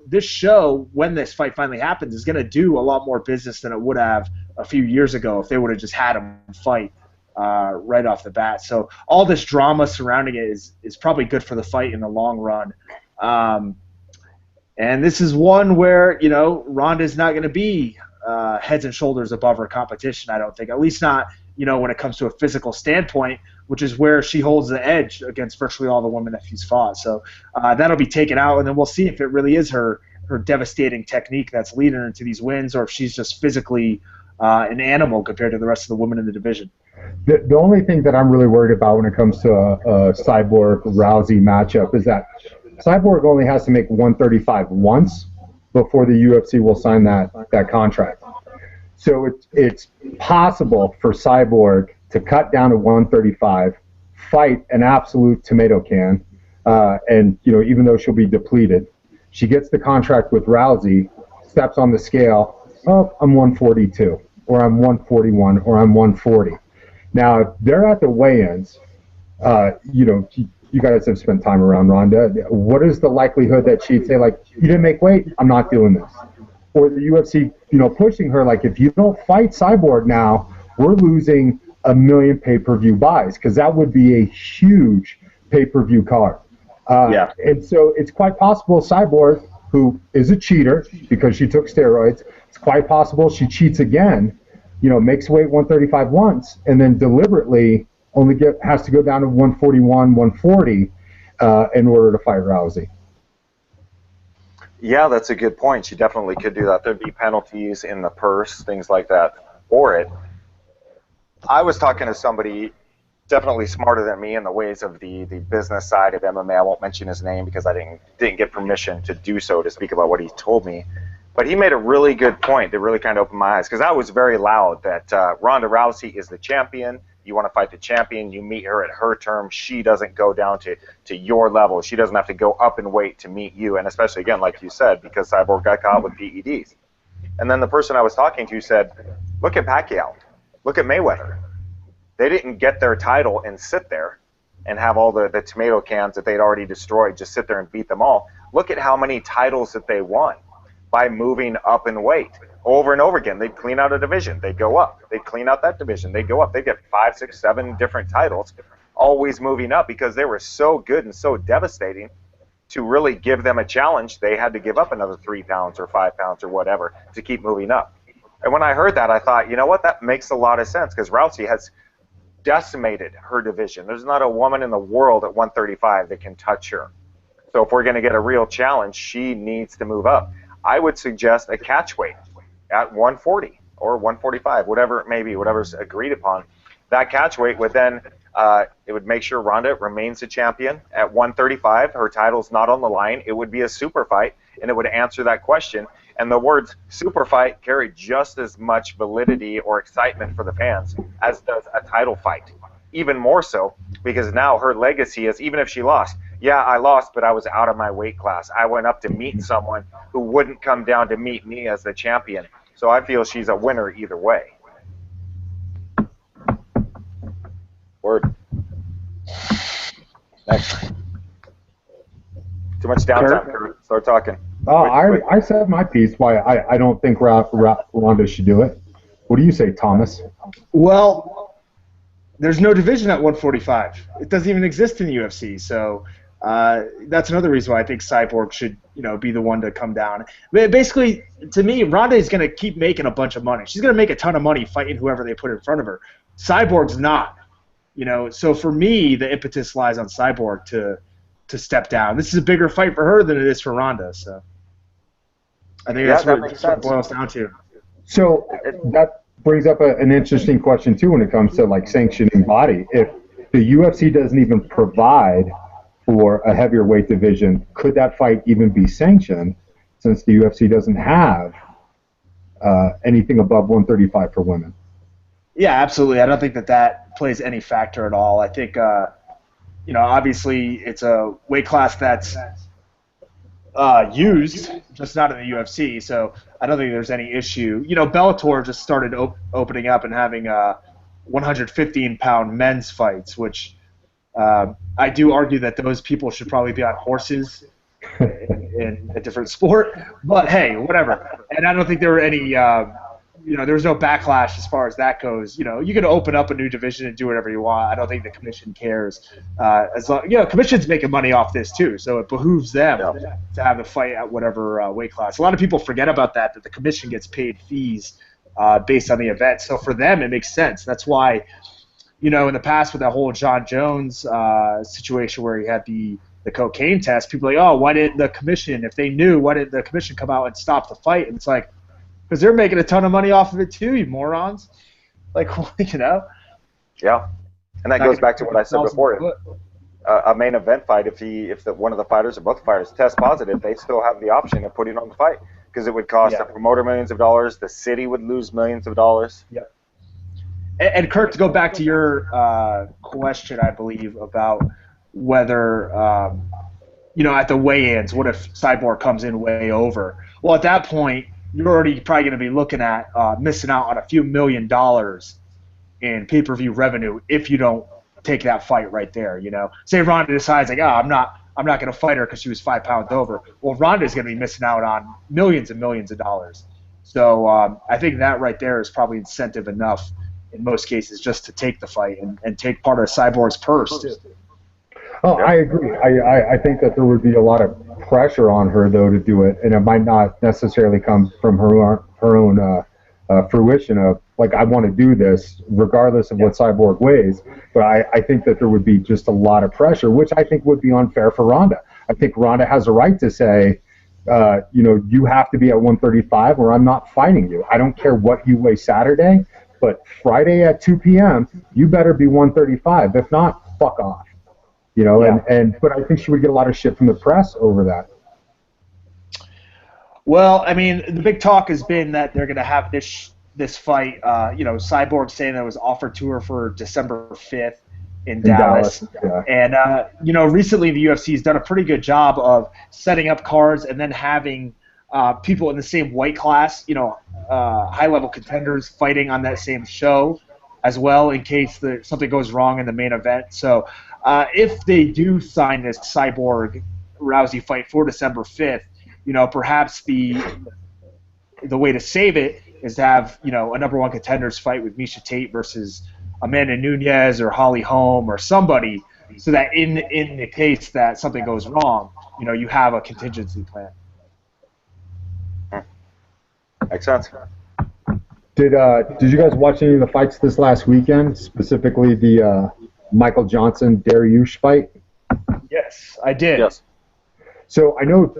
this show, when this fight finally happens, is going to do a lot more business than it would have a few years ago if they would have just had him fight right off the bat. So all this drama surrounding it is probably good for the fight in the long run. And this is one where, Ronda's not going to be heads and shoulders above her competition, I don't think. At least not, when it comes to a physical standpoint, which is where she holds the edge against virtually all the women that she's fought. So that'll be taken out, and then we'll see if it really is her devastating technique that's leading her into these wins, or if she's just physically an animal compared to the rest of the women in the division. The only thing that I'm really worried about when it comes to a Cyborg-Rousey matchup is that Cyborg only has to make 135 once before the UFC will sign that contract. So it's possible for Cyborg to cut down to 135, fight an absolute tomato can, and even though she'll be depleted, she gets the contract with Rousey, steps on the scale, I'm 142, or I'm 141, or I'm 140. Now, if they're at the weigh-ins, you guys have spent time around Ronda. What is the likelihood that she'd say, like, you didn't make weight, I'm not doing this? Or the UFC, pushing her, like, if you don't fight Cyborg now, we're losing 1 million pay-per-view buys, because that would be a huge pay-per-view card. And so it's quite possible Cyborg, who is a cheater because she took steroids, it's quite possible she cheats again, makes weight 135 once, and then deliberately only has to go down to 141, 140 in order to fight Rousey. Yeah, that's a good point. She definitely could do that. There'd be penalties in the purse, things like that, for it. I was talking to somebody definitely smarter than me in the ways of the business side of MMA. I won't mention his name because I didn't get permission to do so, to speak about what he told me. But he made a really good point that really kind of opened my eyes, because I was very loud that Ronda Rousey is the champion. You want to fight the champion, you meet her at her terms. She doesn't go down to your level. She doesn't have to go up in weight to meet you, and especially, again, like you said, because Cyborg got caught with PEDs. And then the person I was talking to said, look at Pacquiao. Look at Mayweather. They didn't get their title and sit there and have all the tomato cans that they'd already destroyed just sit there and beat them all. Look at how many titles that they won by moving up in weight. Over and over again, they'd clean out a division, they'd go up. They'd clean out that division, they'd go up. They'd get 5, 6, 7 different titles, always moving up because they were so good and so devastating. To really give them a challenge, they had to give up another 3 pounds or 5 pounds or whatever to keep moving up. And when I heard that, I thought, you know what, that makes a lot of sense, because Rousey has decimated her division. There's not a woman in the world at 135 that can touch her. So if we're going to get a real challenge, she needs to move up. I would suggest a catch weight at 140 or 145, whatever it may be, whatever's agreed upon. That catch weight would then, it would make sure Ronda remains the champion at 135. Her title's not on the line. It would be a super fight, and it would answer that question. And the words super fight carry just as much validity or excitement for the fans as does a title fight. Even more so, because now her legacy is, even if she lost, yeah, I lost, but I was out of my weight class. I went up to meet someone who wouldn't come down to meet me as the champion. So I feel she's a winner either way. Word. Next. Too much downtime, Kurt. Start talking. I said my piece why I don't think Ronda should do it. What do you say, Thomas? Well, there's no division at 145. It doesn't even exist in the UFC. So that's another reason why I think Cyborg should, be the one to come down. Basically, to me, Ronda is going to keep making a bunch of money. She's going to make a ton of money fighting whoever they put in front of her. Cyborg's not. So for me, the impetus lies on Cyborg to step down. This is a bigger fight for her than it is for Ronda. So I think that's what it boils down to. So that brings up an interesting question too when it comes to like sanctioning body. If the UFC doesn't even provide for a heavier weight division, could that fight even be sanctioned since the UFC doesn't have anything above 135 for women? Yeah, absolutely. I don't think that plays any factor at all. I think, obviously it's a weight class that's used, just not in the UFC, so I don't think there's any issue. Bellator just started opening up and having 115-pound men's fights, which I do argue that those people should probably be on horses in a different sport. But hey, whatever. And I don't think there were any, there was no backlash as far as that goes. You can open up a new division and do whatever you want. I don't think the commission cares. As long, commission's making money off this too, so it behooves them to have the fight at whatever weight class. A lot of people forget about that the commission gets paid fees based on the event. So for them, it makes sense. That's why, in the past with that whole John Jones situation where he had the cocaine test, people are like, oh, why didn't the commission, if they knew, why didn't the commission come out and stop the fight? And it's like, because they're making a ton of money off of it too, you morons. Like, Yeah, and that goes back to what I said before. A main event fight, if one of the fighters or both fighters test positive, they still have the option of putting on the fight because it would cost the promoter millions of dollars, the city would lose millions of dollars. Yeah. And Kurt, to go back to your question, I believe, about whether, at the weigh-ins, what if Cyborg comes in way over? Well, at that point, you're already probably going to be looking at missing out on a few $1 million in pay-per-view revenue if you don't take that fight right there. Say Ronda decides like, I'm not going to fight her because she was 5 pounds over. Well, Ronda's going to be missing out on millions and millions of dollars. So I think that right there is probably incentive enough in most cases just to take the fight and take part of Cyborg's purse too. Oh, I agree. I think that there would be a lot of pressure on her, though, to do it, and it might not necessarily come from her own fruition of, like, I want to do this regardless of what Cyborg weighs, but I think that there would be just a lot of pressure, which I think would be unfair for Ronda. I think Ronda has a right to say, you have to be at 135 or I'm not fighting you. I don't care what you weigh Saturday, but Friday at 2 p.m., you better be 135. If not, fuck off. But I think she would get a lot of shit from the press over that. Well, I mean, the big talk has been that they're going to have this fight. Cyborg saying that it was offered to her for December 5th in Dallas. Yeah. And recently the UFC has done a pretty good job of setting up cards and then having people in the same weight class, high-level contenders fighting on that same show as well in case something goes wrong in the main event. So if they do sign this Cyborg Rousey fight for December 5th, perhaps the way to save it is to have, a number one contenders fight with Miesha Tate versus Amanda Nunes or Holly Holm or somebody, so that in the case that something goes wrong, you have a contingency plan. Makes sense. Did you guys watch any of the fights this last weekend, specifically the Michael Johnson Dariush fight? Yes, I did. Yes. So I know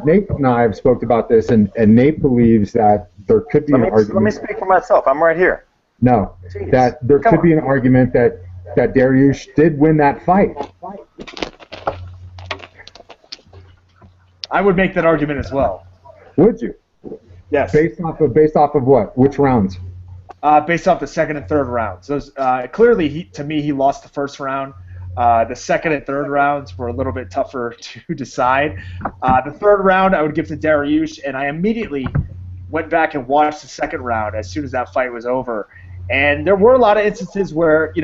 Nate and I have spoke about this, and Nate believes that there could be an argument. Let me speak for myself. I'm right here. No, jeez. That there could be an argument that Dariush did win that fight. I would make that argument as well. Would you? Yes. Based off of what? Which rounds? Based off the second and third rounds. So clearly, he lost the first round. The second and third rounds were a little bit tougher to decide. The third round I would give to Dariush, and I immediately went back and watched the second round as soon as that fight was over. And there were a lot of instances where,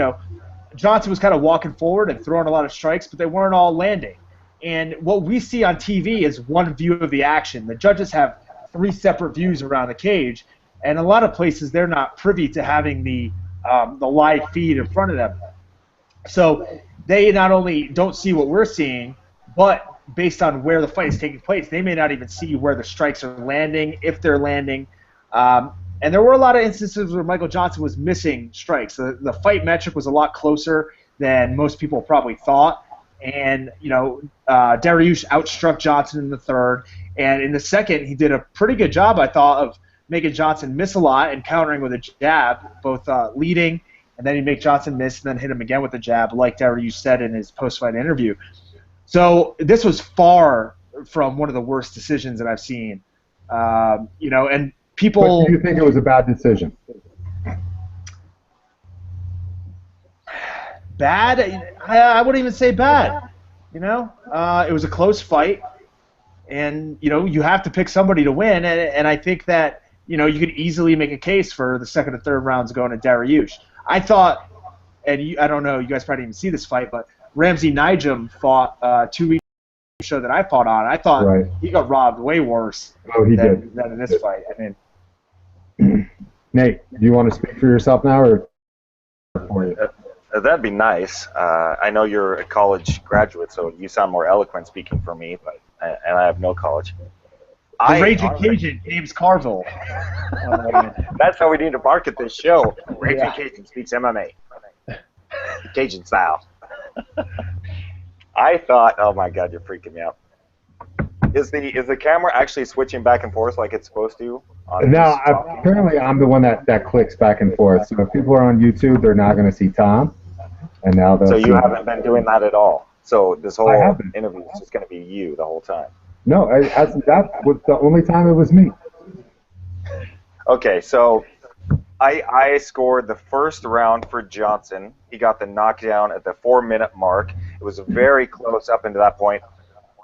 Johnson was kind of walking forward and throwing a lot of strikes, but they weren't all landing. And what we see on TV is one view of the action. The judges have 3 separate views around the cage, and a lot of places they're not privy to having the the live feed in front of them. So they not only don't see what we're seeing, but based on where the fight is taking place, they may not even see where the strikes are landing, if they're landing. And there were a lot of instances where Michael Johnson was missing strikes. The fight metric was a lot closer than most people probably thought. And, Dariush outstruck Johnson in the third. And in the second, he did a pretty good job, I thought, of making Johnson miss a lot and countering with a jab, both leading, and then he'd make Johnson miss and then hit him again with a jab, like Dariush said in his post-fight interview. So this was far from one of the worst decisions that I've seen. And people... But do you think it was a bad decision? Bad? I wouldn't even say bad. It was a close fight, and you have to pick somebody to win. And I think that you could easily make a case for the second and third rounds going to Dariush. I thought, and I don't know, you guys probably didn't even see this fight, but Ramsey Nijum fought 2 weeks ago, the show that I fought on. I thought he got robbed way worse than in this fight. I mean, Nate, do you want to speak for yourself now, or for you? That'd be nice. I know you're a college graduate, so you sound more eloquent speaking for me, and I have no college. The Raging Cajun, James Carville. That's how we need to market this show. Raging Cajun speaks MMA. Cajun style. I thought, oh my God, you're freaking me out. Is the camera actually switching back and forth like it's supposed to? No, apparently I'm the one that clicks back and forth. So if people are on YouTube, they're not going to see Tom. And now so you haven't been doing that at all. So this whole interview is just going to be you the whole time. No, that was the only time it was me. Okay, so I scored the first round for Johnson. He got the knockdown at the 4-minute mark. It was very close up into that point.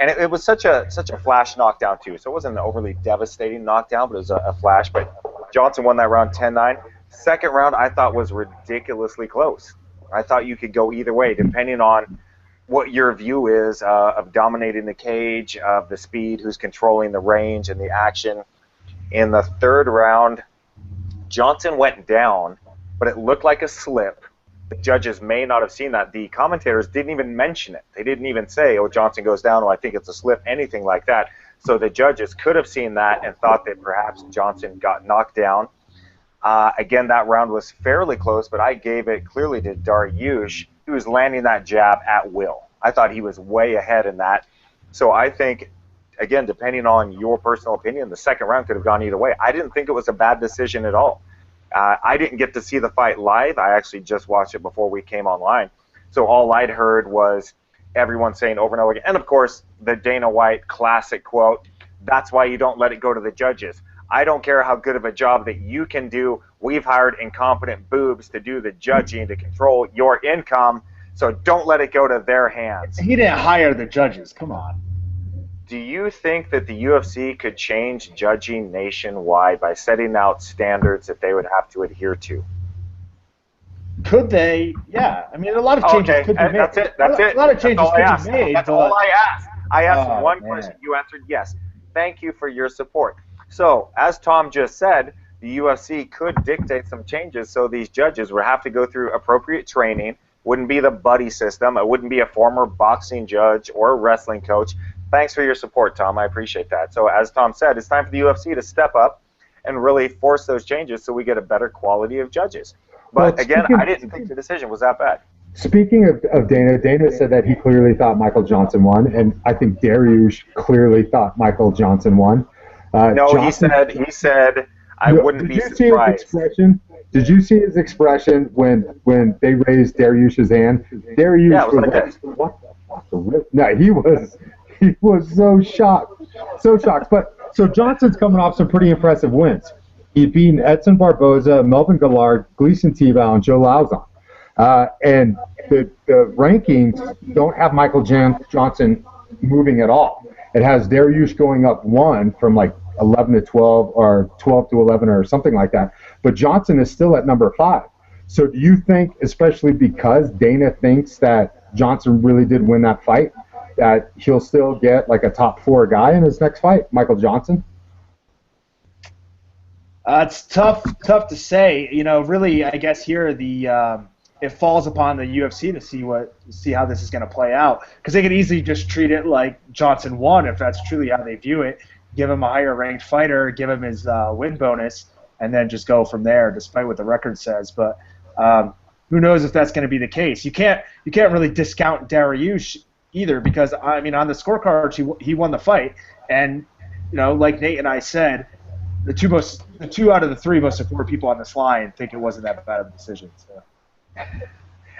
And it was such a flash knockdown, too. So it wasn't an overly devastating knockdown, but it was a flash. But Johnson won that round 10-9. Second round, I thought, was ridiculously close. I thought you could go either way, depending on what your view is of dominating the cage, of the speed, who's controlling the range and the action. In the third round, Johnson went down, but it looked like a slip. The judges may not have seen that. The commentators didn't even mention it. They didn't even say, oh, Johnson goes down, oh, I think it's a slip, anything like that. So the judges could have seen that and thought that perhaps Johnson got knocked down. Again, that round was fairly close, but I gave it clearly to Dariush, who was landing that jab at will. I thought he was way ahead in that. So I think, again, depending on your personal opinion, the second round could have gone either way. I didn't think it was a bad decision at all. I didn't get to see the fight live. I actually just watched it before we came online. So all I'd heard was everyone saying over and over again, and of course, the Dana White classic quote, that's why you don't let it go to the judges. I don't care how good of a job that you can do. We've hired incompetent boobs to do the judging, to control your income, so don't let it go to their hands. He didn't hire the judges. Come on. Do you think that the UFC could change judging nationwide by setting out standards that they would have to adhere to? Could they? Yeah. I mean, a lot of changes could be made. That's it. A lot of changes could be made. That's all I asked. I asked one question. You answered yes. Thank you for your support. So, as Tom just said, the UFC could dictate some changes so these judges would have to go through appropriate training. Wouldn't be the buddy system. It wouldn't be a former boxing judge or a wrestling coach. Thanks for your support, Tom. I appreciate that. So as Tom said, it's time for the UFC to step up and really force those changes so we get a better quality of judges. But again, I didn't think the decision was that bad. Speaking of Dana said that he clearly thought Michael Johnson won, and I think Dariush clearly thought Michael Johnson won. No, Johnson, he said I wouldn't be surprised. Did you see his expression when they raised Dariush's hand? Dariush was like, what the fuck? No, he was so shocked. But so Johnson's coming off some pretty impressive wins. He'd beaten Edson Barboza, Melvin Gillard, Gleason Tebow, and Joe Lauzon. And the rankings don't have Michael Johnson moving at all. It has Dariush going up 1 from like 11 to 12 or 12 to 11 or something like that. But Johnson is still at number 5. So do you think, especially because Dana thinks that Johnson really did win that fight, that he'll still get like a top 4 guy in his next fight, Michael Johnson? It's tough to say. Really, I guess here it falls upon the UFC to see how this is going to play out, because they could easily just treat it like Johnson won if that's truly how they view it. Give him a higher ranked fighter, give him his win bonus, and then just go from there, despite what the record says. But who knows if that's going to be the case? You can't really discount Dariush either, because on the scorecards he won the fight, and like Nate and I said, the two out of the three most important people on this line think it wasn't that bad of a decision. So.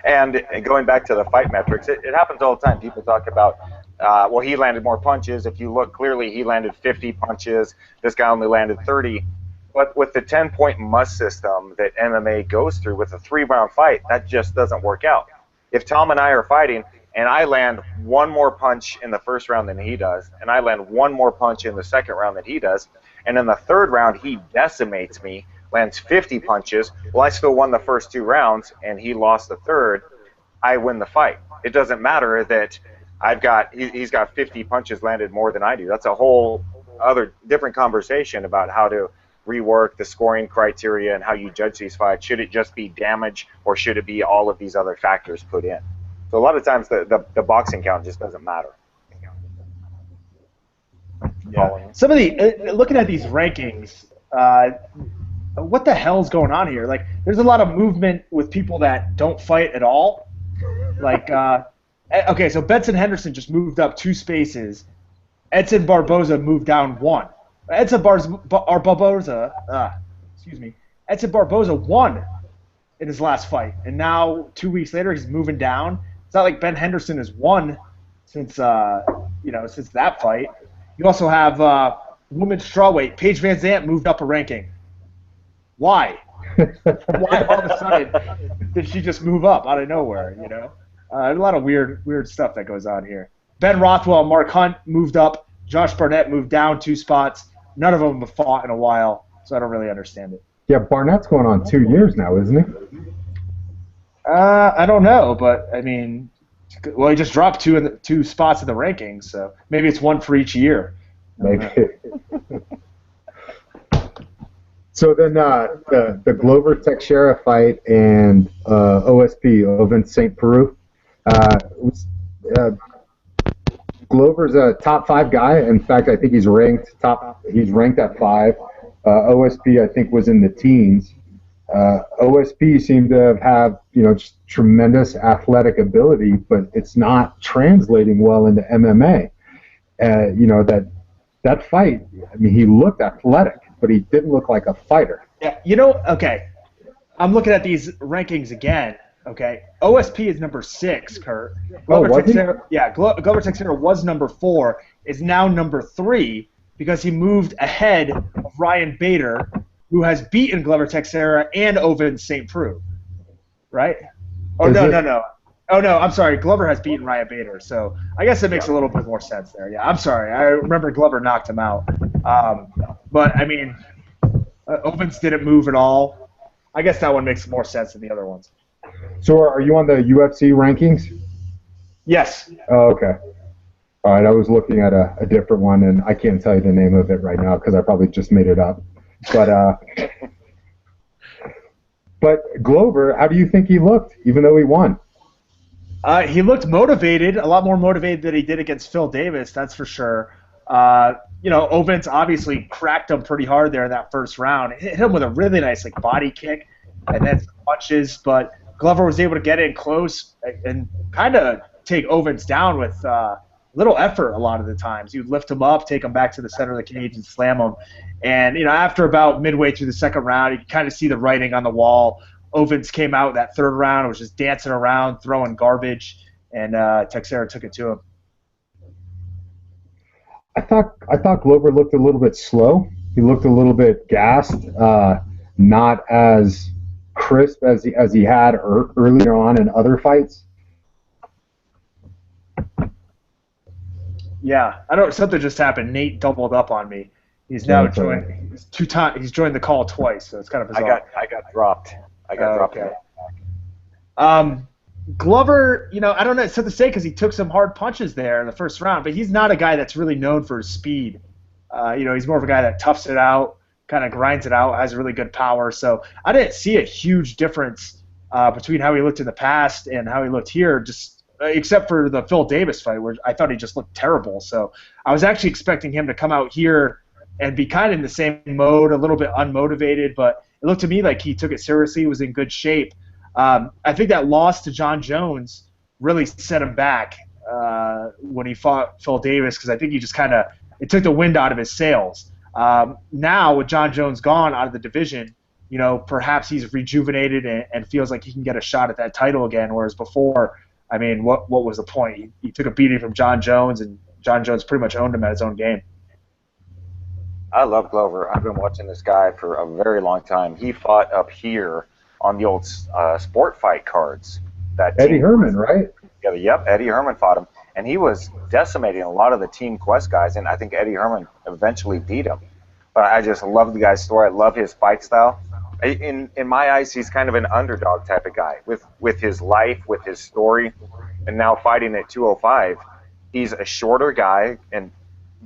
And going back to the fight metrics, it happens all the time. People talk about, well, he landed more punches. If you look clearly, he landed 50 punches. This guy only landed 30. But with the 10-point must system that MMA goes through with a 3-round fight, that just doesn't work out. If Tom and I are fighting and I land one more punch in the first round than he does, and I land one more punch in the second round than he does, and in the third round he decimates me, lands 50 punches, well, I still won the first 2 rounds, and he lost the third, I win the fight. It doesn't matter that he's got 50 punches landed more than I do. That's a whole other different conversation about how to rework the scoring criteria and how you judge these fights. Should it just be damage, or should it be all of these other factors put in? So a lot of times the boxing count just doesn't matter. Yeah. Some of the looking at these rankings, what the hell's going on here? Like, there's a lot of movement with people that don't fight at all. Like, okay, so Benson Henderson just moved up 2 spaces. Edson Barboza moved down 1. Edson Barboza won in his last fight, and now 2 weeks later he's moving down. It's not like Ben Henderson has won since since that fight. You also have women's strawweight. Paige Van Zandt moved up a ranking. Why? Why all of a sudden did she just move up out of nowhere? There's a lot of weird stuff that goes on here. Ben Rothwell, Mark Hunt moved up. Josh Barnett moved down 2 spots. None of them have fought in a while, so I don't really understand it. Yeah, Barnett's going on 2 years now, isn't he? I don't know, but he just dropped 2 spots in the rankings, so maybe it's 1 for each year. Maybe. So then the Glover Teixeira fight and OSP, Ovince St. Preux. Glover's a top 5 guy. In fact, I think he's ranked at 5. OSP, I think, was in the teens. OSP seemed to have just tremendous athletic ability, but it's not translating well into MMA. That fight, he looked athletic, but he didn't look like a fighter. Yeah, okay. I'm looking at these rankings again. Okay, OSP is number 6, Kurt. Glover Teixeira was number 4, is now number 3 because he moved ahead of Ryan Bader, who has beaten Glover Teixeira and Ovince St. Preux, right? Oh, no. Oh, no, I'm sorry. Glover has beaten Ryan Bader, so I guess it makes a little bit more sense there. Yeah, I'm sorry. I remember Glover knocked him out. But, Ovince didn't move at all. I guess that one makes more sense than the other ones. So are you on the UFC rankings? Yes. Oh, okay. All right, I was looking at a different one, and I can't tell you the name of it right now because I probably just made it up. But Glover, how do you think he looked, even though he won? He looked motivated, a lot more motivated than he did against Phil Davis, that's for sure. Ovince obviously cracked him pretty hard there in that first round. Hit him with a really nice body kick and then some punches, but Glover was able to get in close and kind of take Ovince down with little effort a lot of the times. You'd lift him up, take him back to the center of the cage, and slam him. And after about midway through the second round, you could kind of see the writing on the wall. Ovince came out that third round and was just dancing around, throwing garbage, and Teixeira took it to him. I thought Glover looked a little bit slow. He looked a little bit gassed, not as crisp as he had earlier on in other fights. Yeah, I don't. Something just happened. Nate doubled up on me. He's now joined. He's joined the call twice, so it's kind of bizarre. I got dropped. Okay. Glover, I don't know. It's tough to say because he took some hard punches there in the first round, but he's not a guy that's really known for his speed. He's more of a guy that toughs it out, kind of grinds it out, has really good power. So I didn't see a huge difference between how he looked in the past and how he looked here, just except for the Phil Davis fight, where I thought he just looked terrible. So I was actually expecting him to come out here and be kind of in the same mode, a little bit unmotivated, but it looked to me like he took it seriously, was in good shape. I think that loss to John Jones really set him back when he fought Phil Davis, because I think he just kind of – it took the wind out of his sails. Now, with John Jones gone out of the division, perhaps he's rejuvenated and feels like he can get a shot at that title again, whereas before, I mean, what was the point? He took a beating from John Jones, and John Jones pretty much owned him at his own game. I love Glover. I've been watching this guy for a very long time. He fought up here on the old sport fight cards. Eddie Herman, right? Yeah, yep, Eddie Herman fought him. And he was decimating a lot of the Team Quest guys, and I think Eddie Herman eventually beat him. But I just love the guy's story. I love his fight style. In my eyes, he's kind of an underdog type of guy with his life, with his story, and now fighting at 205. He's a shorter guy, and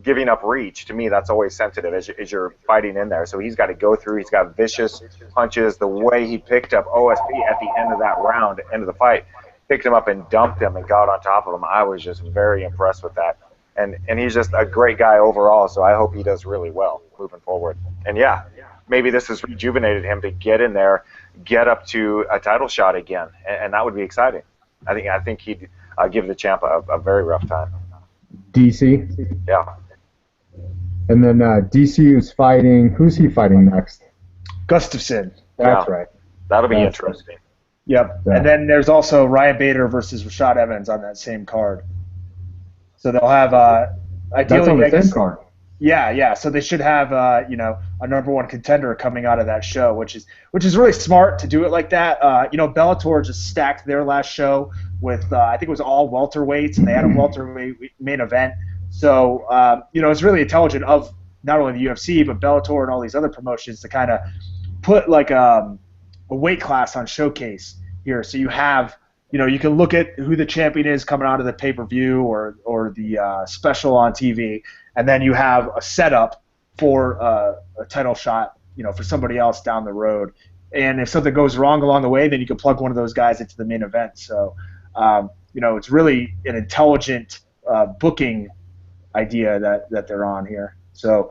giving up reach, to me, that's always sensitive as you're fighting in there. So he's got to go through. He's got vicious punches. The way he picked up OSP at the end of that round, end of the fight, picked him up and dumped him and got on top of him. I was just very impressed with that. And he's just a great guy overall, so I hope he does really well moving forward. And, yeah, maybe this has rejuvenated him to get in there, get up to a title shot again, and that would be exciting. I think he'd give the champ a very rough time. DC? Yeah. And then DC is fighting. Who's he fighting next? Gustafson. That's right. That'll be interesting. Yep. Yeah. And then there's also Ryan Bader versus Rashad Evans on that same card. So they'll have ideally. That's on the same card. Yeah. So they should have a number one contender coming out of that show, which is really smart to do it like that. Bellator just stacked their last show with I think it was all welterweights, and they had a welterweight main event. So, it's really intelligent of not only the UFC, but Bellator and all these other promotions to kind of put like a weight class on Showcase here. So you have, you can look at who the champion is coming out of the pay-per-view or the special on TV, and then you have a setup for a title shot, for somebody else down the road. And if something goes wrong along the way, then you can plug one of those guys into the main event. So, it's really an intelligent booking idea that they're on here. So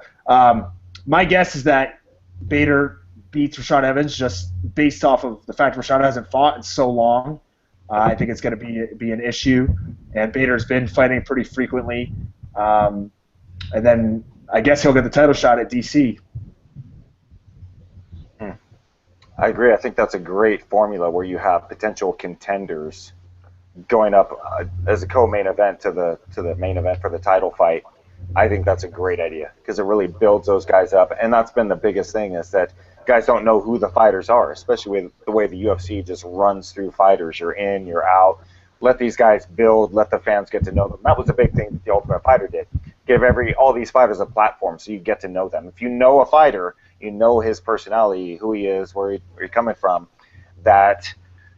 my guess is that Bader beats Rashad Evans just based off of the fact Rashad hasn't fought in so long. I think it's going to be an issue, and Bader's been fighting pretty frequently. And then I guess he'll get the title shot at DC. I agree. I think that's a great formula where you have potential contenders going up as a co-main event to the main event for the title fight. I think that's a great idea because it really builds those guys up, and that's been the biggest thing is that guys don't know who the fighters are, especially with the way the UFC just runs through fighters. You're in, you're out. Let these guys build. Let the fans get to know them. That was a big thing that the Ultimate Fighter did. Give all these fighters a platform so you get to know them. If you know a fighter, you know his personality, who he is, where he's coming from, that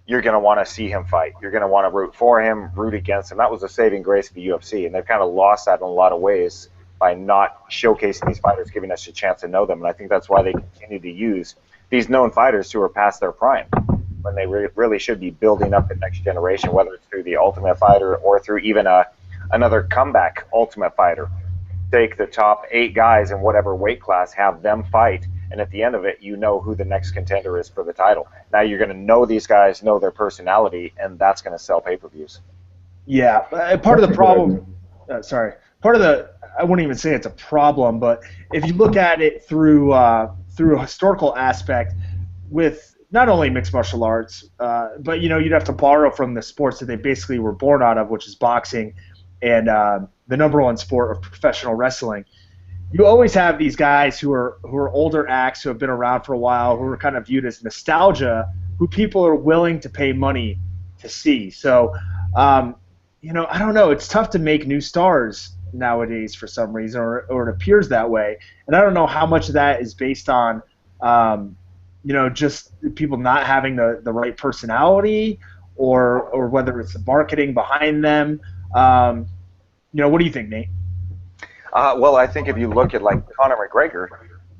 you're going to want to see him fight. You're going to want to root for him, root against him. That was a saving grace of the UFC, and they've kind of lost that in a lot of ways by not showcasing these fighters, giving us a chance to know them. And I think that's why they continue to use these known fighters who are past their prime when they really should be building up the next generation, whether it's through the Ultimate Fighter or through even another comeback Ultimate Fighter. Take the top 8 guys in whatever weight class, have them fight, and at the end of it, you know who the next contender is for the title. Now you're going to know these guys, know their personality, and that's going to sell pay-per-views. Yeah, part of the problem, I wouldn't even say it's a problem, but if you look at it through a historical aspect with not only mixed martial arts, but, you'd have to borrow from the sports that they basically were born out of, which is boxing and the number one sport of professional wrestling. You always have these guys who are older acts who have been around for a while, who are kind of viewed as nostalgia, who people are willing to pay money to see. So, I don't know. It's tough to make new stars nowadays for some reason, or it appears that way. And I don't know how much of that is based on, just people not having the right personality, or whether it's the marketing behind them. What do you think, Nate? Well, I think if you look at like Conor McGregor,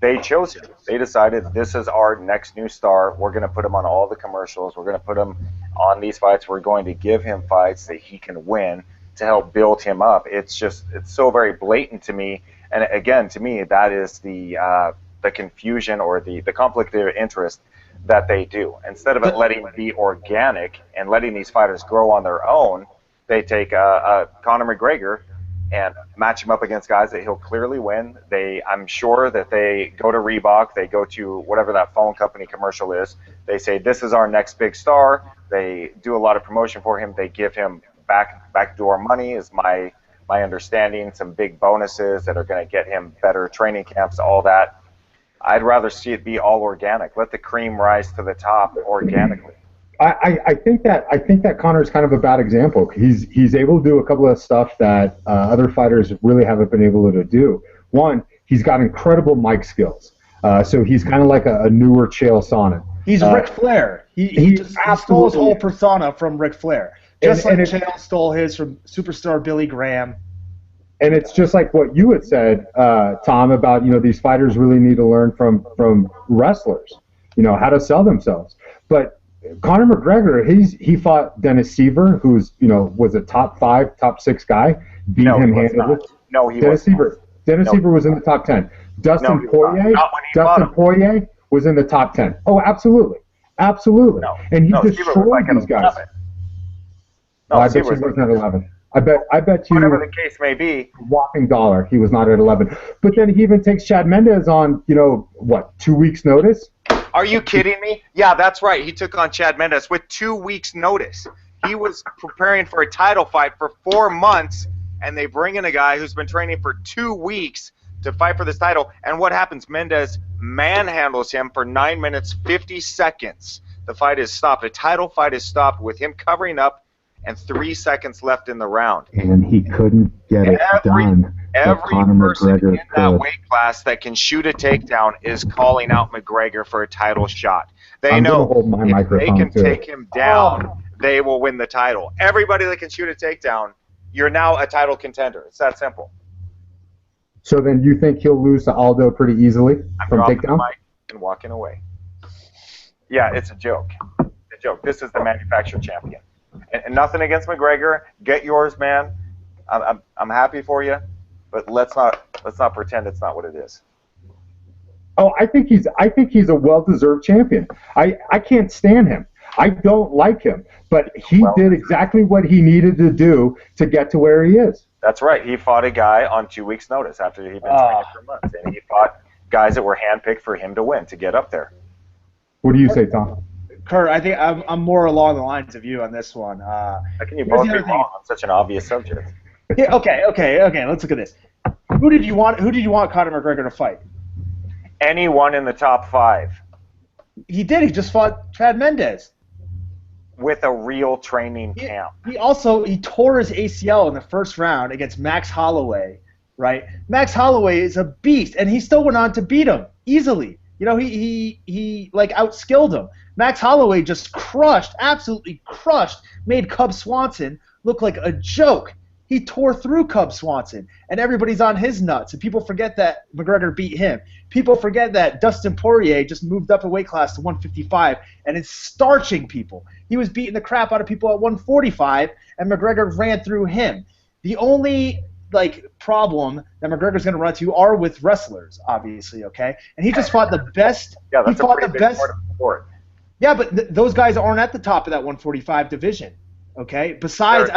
they chose him. They decided this is our next new star. We're going to put him on all the commercials. We're going to put him on these fights. We're going to give him fights that he can win to help build him up. It's so very blatant to me. And again, to me, that is the confusion or the conflict of interest that they do. Instead of it letting it be organic and letting these fighters grow on their own, they take Conor McGregor and match him up against guys that he'll clearly win. I'm sure that they go to Reebok, they go to whatever that phone company commercial is. They say, this is our next big star. They do a lot of promotion for him. They give him backdoor money, is my understanding, some big bonuses that are going to get him better training camps, all that. I'd rather see it be all organic. Let the cream rise to the top organically. I think that Conor's kind of a bad example. He's able to do a couple of stuff that other fighters really haven't been able to do. One, he's got incredible mic skills. So he's kind of like a newer Chael Sonnen. He's Ric Flair. He stole his whole persona from Ric Flair. Just like Chael stole his from superstar Billy Graham. And it's just like what you had said, Tom, about, these fighters really need to learn from wrestlers, how to sell themselves. But Conor McGregor, he fought Dennis Seaver, who's, was a top 5, top 6 guy, beat him handily. No, he was not. Dennis Seaver was in the top 10. Dustin Poirier was in the top 10. Oh, absolutely. Absolutely. No. And he destroyed these guys. No, I bet he wasn't at 11. I bet you. Whatever the case may be. Whopping dollar. He was not at 11. But then he even takes Chad Mendes on, 2 weeks' notice? Are you kidding me? Yeah, that's right. He took on Chad Mendes with 2 weeks' notice. He was preparing for a title fight for 4 months, and they bring in a guy who's been training for 2 weeks to fight for this title. And what happens? Mendes manhandles him for 9 minutes, 50 seconds. The fight is stopped. A title fight is stopped with him covering up and 3 seconds left in the round. And he couldn't get it done. Every person in that weight class that can shoot a takedown is calling out McGregor for a title shot. They know if they can take him down, they will win the title. Everybody that can shoot a takedown, you're now a title contender. It's that simple. So then you think he'll lose to Aldo pretty easily from takedown? I'm dropping the mic and walking away. Yeah, it's a joke. It's a joke. This is the manufactured champion. And nothing against McGregor. Get yours, man. I'm happy for you, but let's not pretend it's not what it is. Oh, I think he's a well-deserved champion. I can't stand him. I don't like him, but he did exactly what he needed to do to get to where he is. That's right. He fought a guy on 2 weeks' notice after he'd been training for months, and he fought guys that were handpicked for him to win, to get up there. What do you say, Tom? Kurt, I think I'm more along the lines of you on this one. How can you both be wrong on such an obvious subject? Yeah, okay. Let's look at this. Who did you want Conor McGregor to fight? Anyone in the top 5. He did. He just fought Chad Mendes. With a real training camp. He tore his ACL in the first round against Max Holloway, right? Max Holloway is a beast, and he still went on to beat him easily. He outskilled him. Max Holloway just absolutely crushed, made Cub Swanson look like a joke. He tore through Cub Swanson, and everybody's on his nuts. And people forget that McGregor beat him. People forget that Dustin Poirier just moved up a weight class to 155 and is starching people. He was beating the crap out of people at 145, and McGregor ran through him. The only problem that McGregor's going to run to are with wrestlers, obviously, okay? And he just fought the best. Yeah, that's a pretty big part of the sport. Yeah, but those guys aren't at the top of that 145 division, okay? Besides,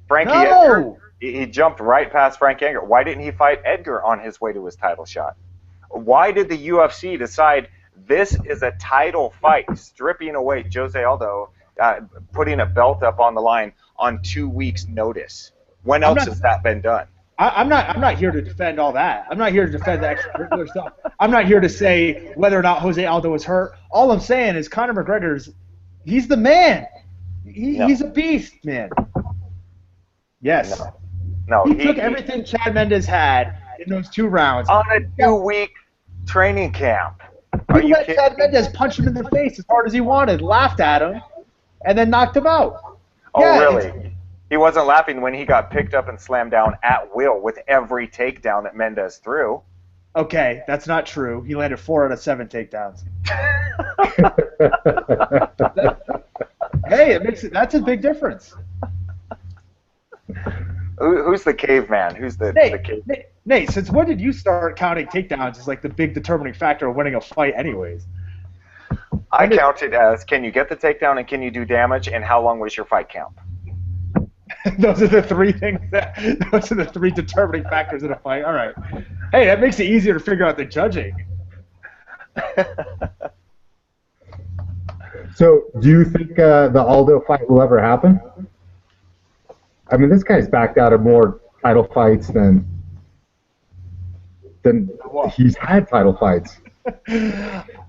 Frankie Edgar, he jumped right past Frank Edgar. Why didn't he fight Edgar on his way to his title shot? Why did the UFC decide this is a title fight, stripping away Jose Aldo, putting a belt up on the line on 2 weeks' notice? When else has that been done? I'm not here to defend all that. I'm not here to defend the extracurricular stuff. I'm not here to say whether or not Jose Aldo was hurt. All I'm saying is Conor he's the man. He's a beast, man. Yes. No. He took everything Chad Mendes had in those 2 rounds. On a 2-week training camp. He let Chad Mendes punch him in the face as hard as he wanted, laughed at him, and then knocked him out. Really? He wasn't laughing when he got picked up and slammed down at will with every takedown that Mendes threw. Okay, that's not true. He landed 4 out of 7 takedowns. Hey, that's a big difference. Who's the caveman? Who's the caveman? Nate, since when did you start counting takedowns as like the big determining factor of winning a fight anyways? I count it as, can you get the takedown and can you do damage, and how long was your fight count? Those are the 3 things those are the 3 determining factors in a fight. All right. Hey, that makes it easier to figure out the judging. So, do you think the Aldo fight will ever happen? I mean, this guy's backed out of more title fights than he's had title fights.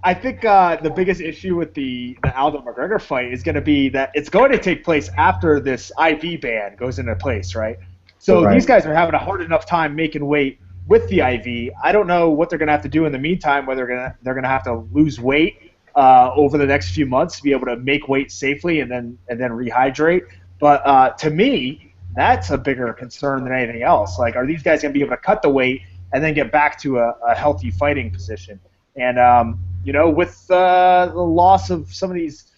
I think the biggest issue with the Aldo McGregor fight is going to be that it's going to take place after this IV ban goes into place, right? So These guys are having a hard enough time making weight with the IV. I don't know what they're going to have to do in the meantime, whether they're going to have to lose weight over the next few months to be able to make weight safely and then rehydrate. But to me, that's a bigger concern than anything else. Like, are these guys going to be able to cut the weight and then get back to a healthy fighting position? And, with the loss of some of these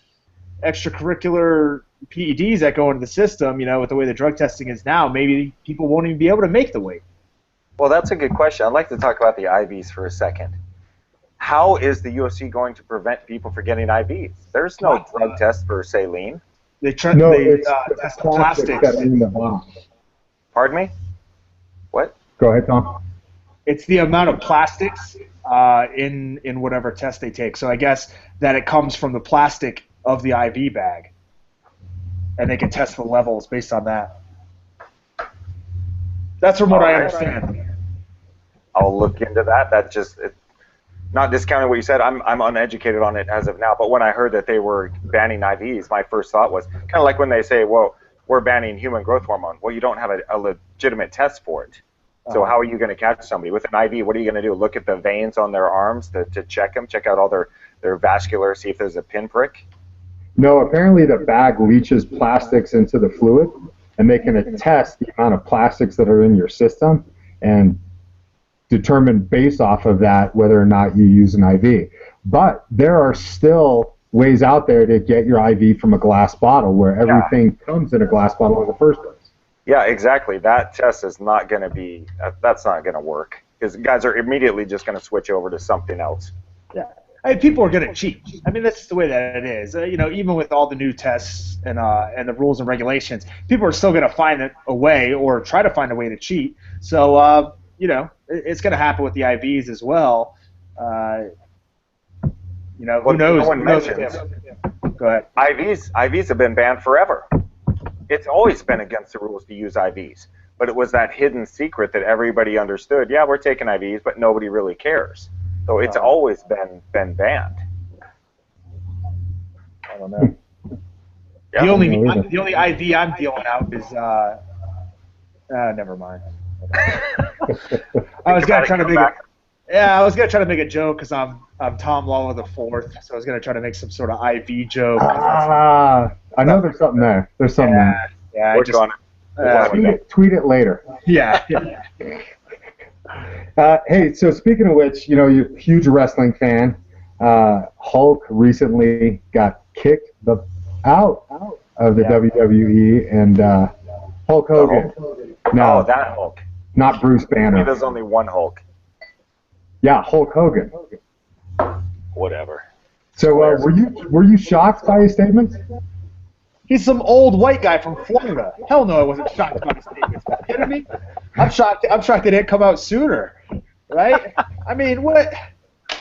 extracurricular PEDs that go into the system, with the way the drug testing is now, maybe people won't even be able to make the weight. Well, that's a good question. I'd like to talk about the IVs for a second. How is the UFC going to prevent people from getting IVs? There's no drug test for saline. They test the plastics. Pardon me? What? Go ahead, Tom. It's the amount of plastics in whatever test they take. So I guess that it comes from the plastic of the IV bag, and they can test the levels based on that. That's from what I understand. I'll look into that. That's just not discounting what you said. I'm uneducated on it as of now. But when I heard that they were banning IVs, my first thought was kind of like when they say, "Well, we're banning human growth hormone." Well, you don't have a legitimate test for it. So how are you going to catch somebody with an IV? What are you going to do? Look at the veins on their arms to check them, check out all their vascular, see if there's a pinprick? No, apparently the bag leaches plastics into the fluid, and they can attest the amount of plastics that are in your system and determine based off of that whether or not you use an IV. But there are still ways out there to get your IV from a glass bottle where everything comes in a glass bottle in the first place. Yeah, exactly. That test is not going to be, that's not going to work, because guys are immediately just going to switch over to something else. Yeah. I mean, people are going to cheat. I mean, that's just the way that it is. Even with all the new tests and the rules and regulations, people are still going to find a way or try to find a way to cheat. So, it's going to happen with the IVs as well. Who knows? No one mentions. Go ahead. IVs have been banned forever. It's always been against the rules to use IVs, but it was that hidden secret that everybody understood. Yeah, we're taking IVs, but nobody really cares. So it's always been banned. I don't know. Yeah. The only IV I'm dealing out is never mind. I was gonna try to make a joke because I'm Tom Lawlor the Fourth, so I was gonna try to make some sort of IV joke. I know there's something there. There's something there. Yeah, work on it. Tweet it later. Yeah. Hey, so speaking of which, you're a huge wrestling fan. Hulk recently got kicked out of the WWE, and Hulk Hogan. No, that Hulk. Not Bruce Banner. There's only one Hulk. Yeah, Hulk Hogan. Whatever. So were you shocked by his statements? He's some old white guy from Florida. Hell no, I wasn't shocked by his statements. Are you kidding me? I'm shocked they didn't come out sooner. Right? I mean, what?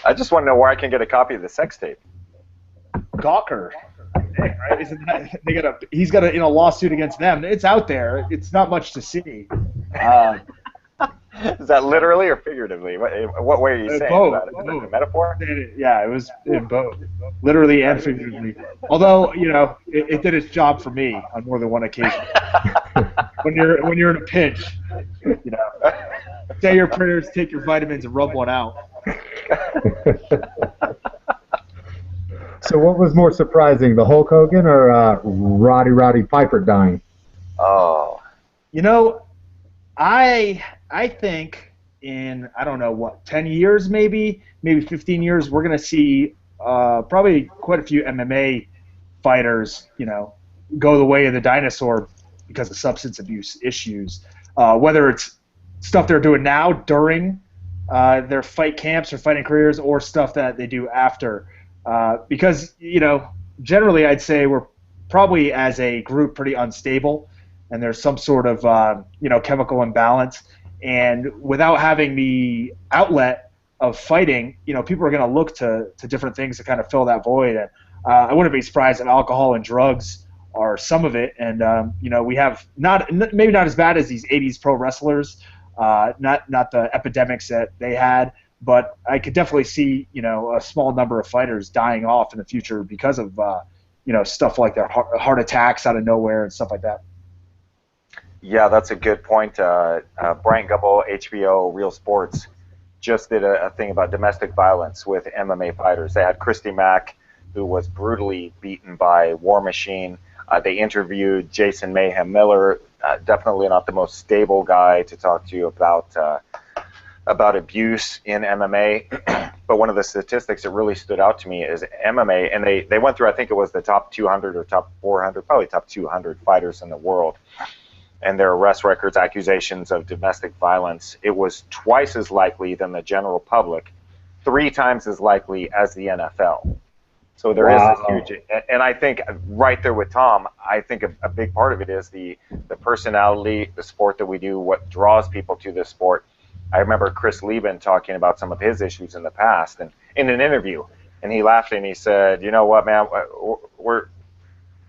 I just want to know where I can get a copy of the sex tape. Gawker. Right? He's got a lawsuit against them. It's out there. It's not much to see. Is that literally or figuratively? What way are you saying both, about it? Is it a metaphor? Yeah, it was in both, literally and figuratively. Although, it did its job for me on more than one occasion. when you're in a pinch, say your prayers, take your vitamins, and rub one out. So what was more surprising, the Hulk Hogan or Roddy Piper dying? Oh. I think in, I don't know, what, 10 years maybe 15 years, we're going to see probably quite a few MMA fighters, go the way of the dinosaur because of substance abuse issues. Whether it's stuff they're doing now during their fight camps or fighting careers, or stuff that they do after. Because, generally I'd say we're probably as a group pretty unstable, and there's some sort of, chemical imbalance. And without having the outlet of fighting, people are going to look to different things to kind of fill that void. And I wouldn't be surprised if alcohol and drugs are some of it. And, we have maybe not as bad as these 80s pro wrestlers, not the epidemics that they had, but I could definitely see, a small number of fighters dying off in the future because of, stuff like their heart attacks out of nowhere and stuff like that. Yeah, that's a good point. Brian Gumble, HBO Real Sports, just did a thing about domestic violence with MMA fighters. They had Christy Mack, who was brutally beaten by War Machine. They interviewed Jason Mayhem Miller, definitely not the most stable guy to talk to you about abuse in MMA. But one of the statistics that really stood out to me is MMA, and they went through, I think it was the top 200 or top 400, probably top 200 fighters in the world, and their arrest records, accusations of domestic violence. It was twice as likely than the general public, 3 times as likely as the NFL. So there is this huge, and I think right there with Tom, I think a big part of it is the personality, the sport that we do, what draws people to this sport. I remember Chris Lieben talking about some of his issues in the past, and in an interview, and he laughed and he said, "You know what, man, we're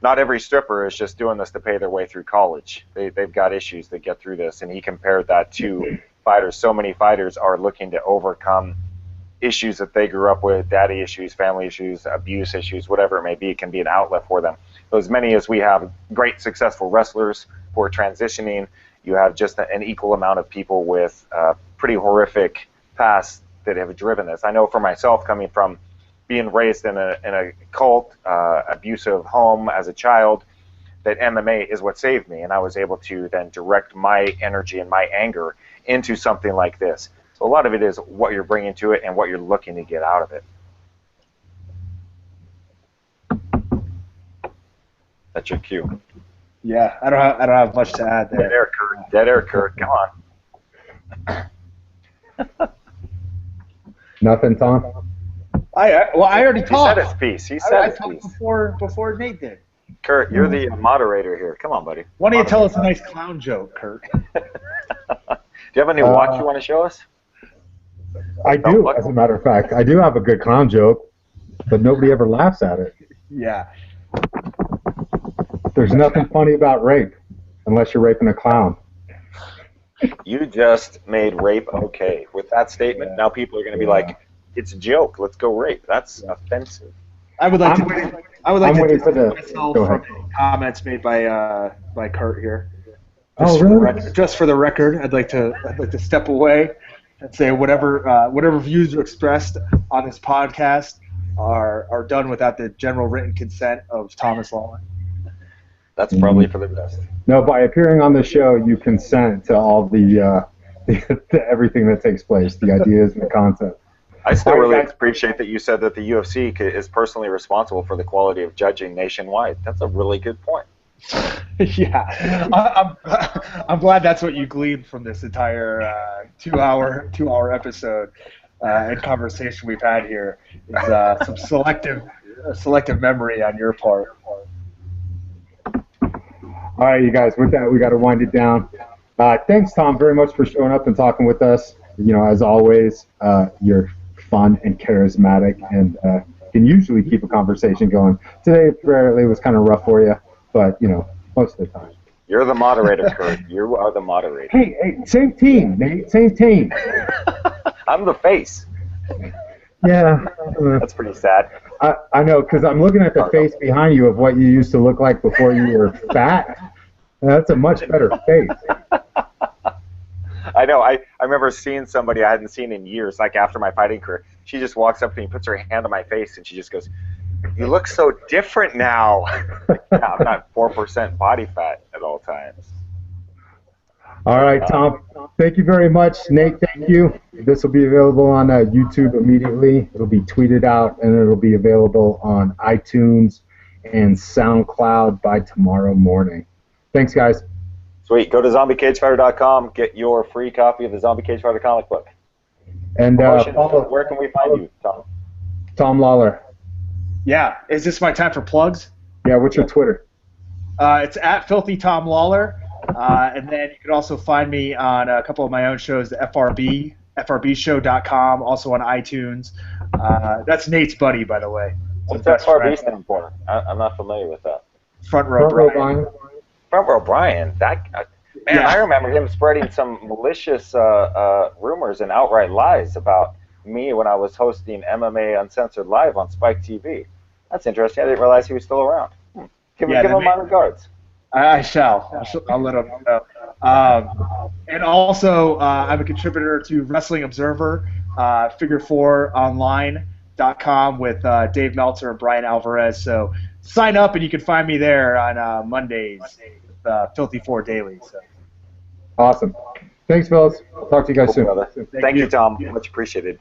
not every stripper is just doing this to pay their way through college. They've got issues that get through this," and he compared that to fighters. So many fighters are looking to overcome issues that they grew up with, daddy issues, family issues, abuse issues, whatever it may be. It can be an outlet for them. So as many as we have great successful wrestlers who are transitioning, you have just an equal amount of people with pretty horrific pasts that have driven this. I know for myself, coming from being raised in a cult, abusive home as a child, that MMA is what saved me, and I was able to then direct my energy and my anger into something like this. So a lot of it is what you're bringing to it and what you're looking to get out of it. That's your cue. Yeah, I don't have much to add there. Dead air, Kurt. Dead air, Kurt. Come on. Nothing, Tom? I already talked. He said his piece. He said his piece. Before Nate did. Kurt, you're the moderator here. Come on, buddy. Why don't you tell us a nice clown joke, Kurt? Do you have a new watch you want to show us? I do, as a matter of fact. I do have a good clown joke, but nobody ever laughs at it. Yeah. There's nothing funny about rape, unless you're raping a clown. You just made rape okay. With that statement, now people are going to be like, it's a joke. Let's go rape. That's offensive. I would like to distance myself from comments made by Kurt here. Just for the record, I'd like to step away and say whatever views are expressed on this podcast are done without the general written consent of Thomas Lawlor. That's probably for the best. No, by appearing on the show, you consent to all the everything that takes place, the ideas and the content. I still really appreciate that you said that the UFC is personally responsible for the quality of judging nationwide. That's a really good point. Yeah, I'm glad that's what you gleaned from this entire 2-hour episode and conversation we've had here. Is some selective memory on your part. All right, you guys. With that, we got to wind it down. Thanks, Tom, very much for showing up and talking with us. As always, you're fun and charismatic, and can usually keep a conversation going. Today, apparently, was kind of rough for you, but most of the time. You're the moderator, Kurt. You are the moderator. Hey, same team, Nate. Same team. I'm the face. Yeah. That's pretty sad. I know, because I'm looking at the face behind you of what you used to look like before you were fat. That's a much better face. I know. I remember seeing somebody I hadn't seen in years, like after my fighting career. She just walks up to me, puts her hand on my face, and she just goes, "You look so different now." Yeah, I'm not 4% body fat at all times. All right, Tom. Thank you very much. Nate, thank you. This will be available on YouTube immediately. It'll be tweeted out, and it'll be available on iTunes and SoundCloud by tomorrow morning. Thanks, guys. Sweet. Go to zombiecagefighter.com. Get your free copy of the Zombie Cage Fighter comic book. And where can we find you, Tom? Tom Lawlor. Yeah. Is this my time for plugs? Yeah, what's your Twitter? It's at Filthy Tom Lawlor. And then you can also find me on a couple of my own shows, the FRBshow.com, also on iTunes. That's Nate's buddy, by the way. What's FRB stand for? I'm not familiar with that. Front Row Brian. Front Row Brian. I remember him spreading some malicious rumors and outright lies about me when I was hosting MMA Uncensored Live on Spike TV. That's interesting. I didn't realize he was still around. Give him my regards. I shall. I'll let him know. And also, I'm a contributor to Wrestling Observer, Figure4Online.com with Dave Meltzer and Brian Alvarez. So sign up, and you can find me there on Mondays with Filthy Four Daily. So. Awesome. Thanks, fellas. I'll talk to you guys soon. Thank you, Tom. Much appreciated.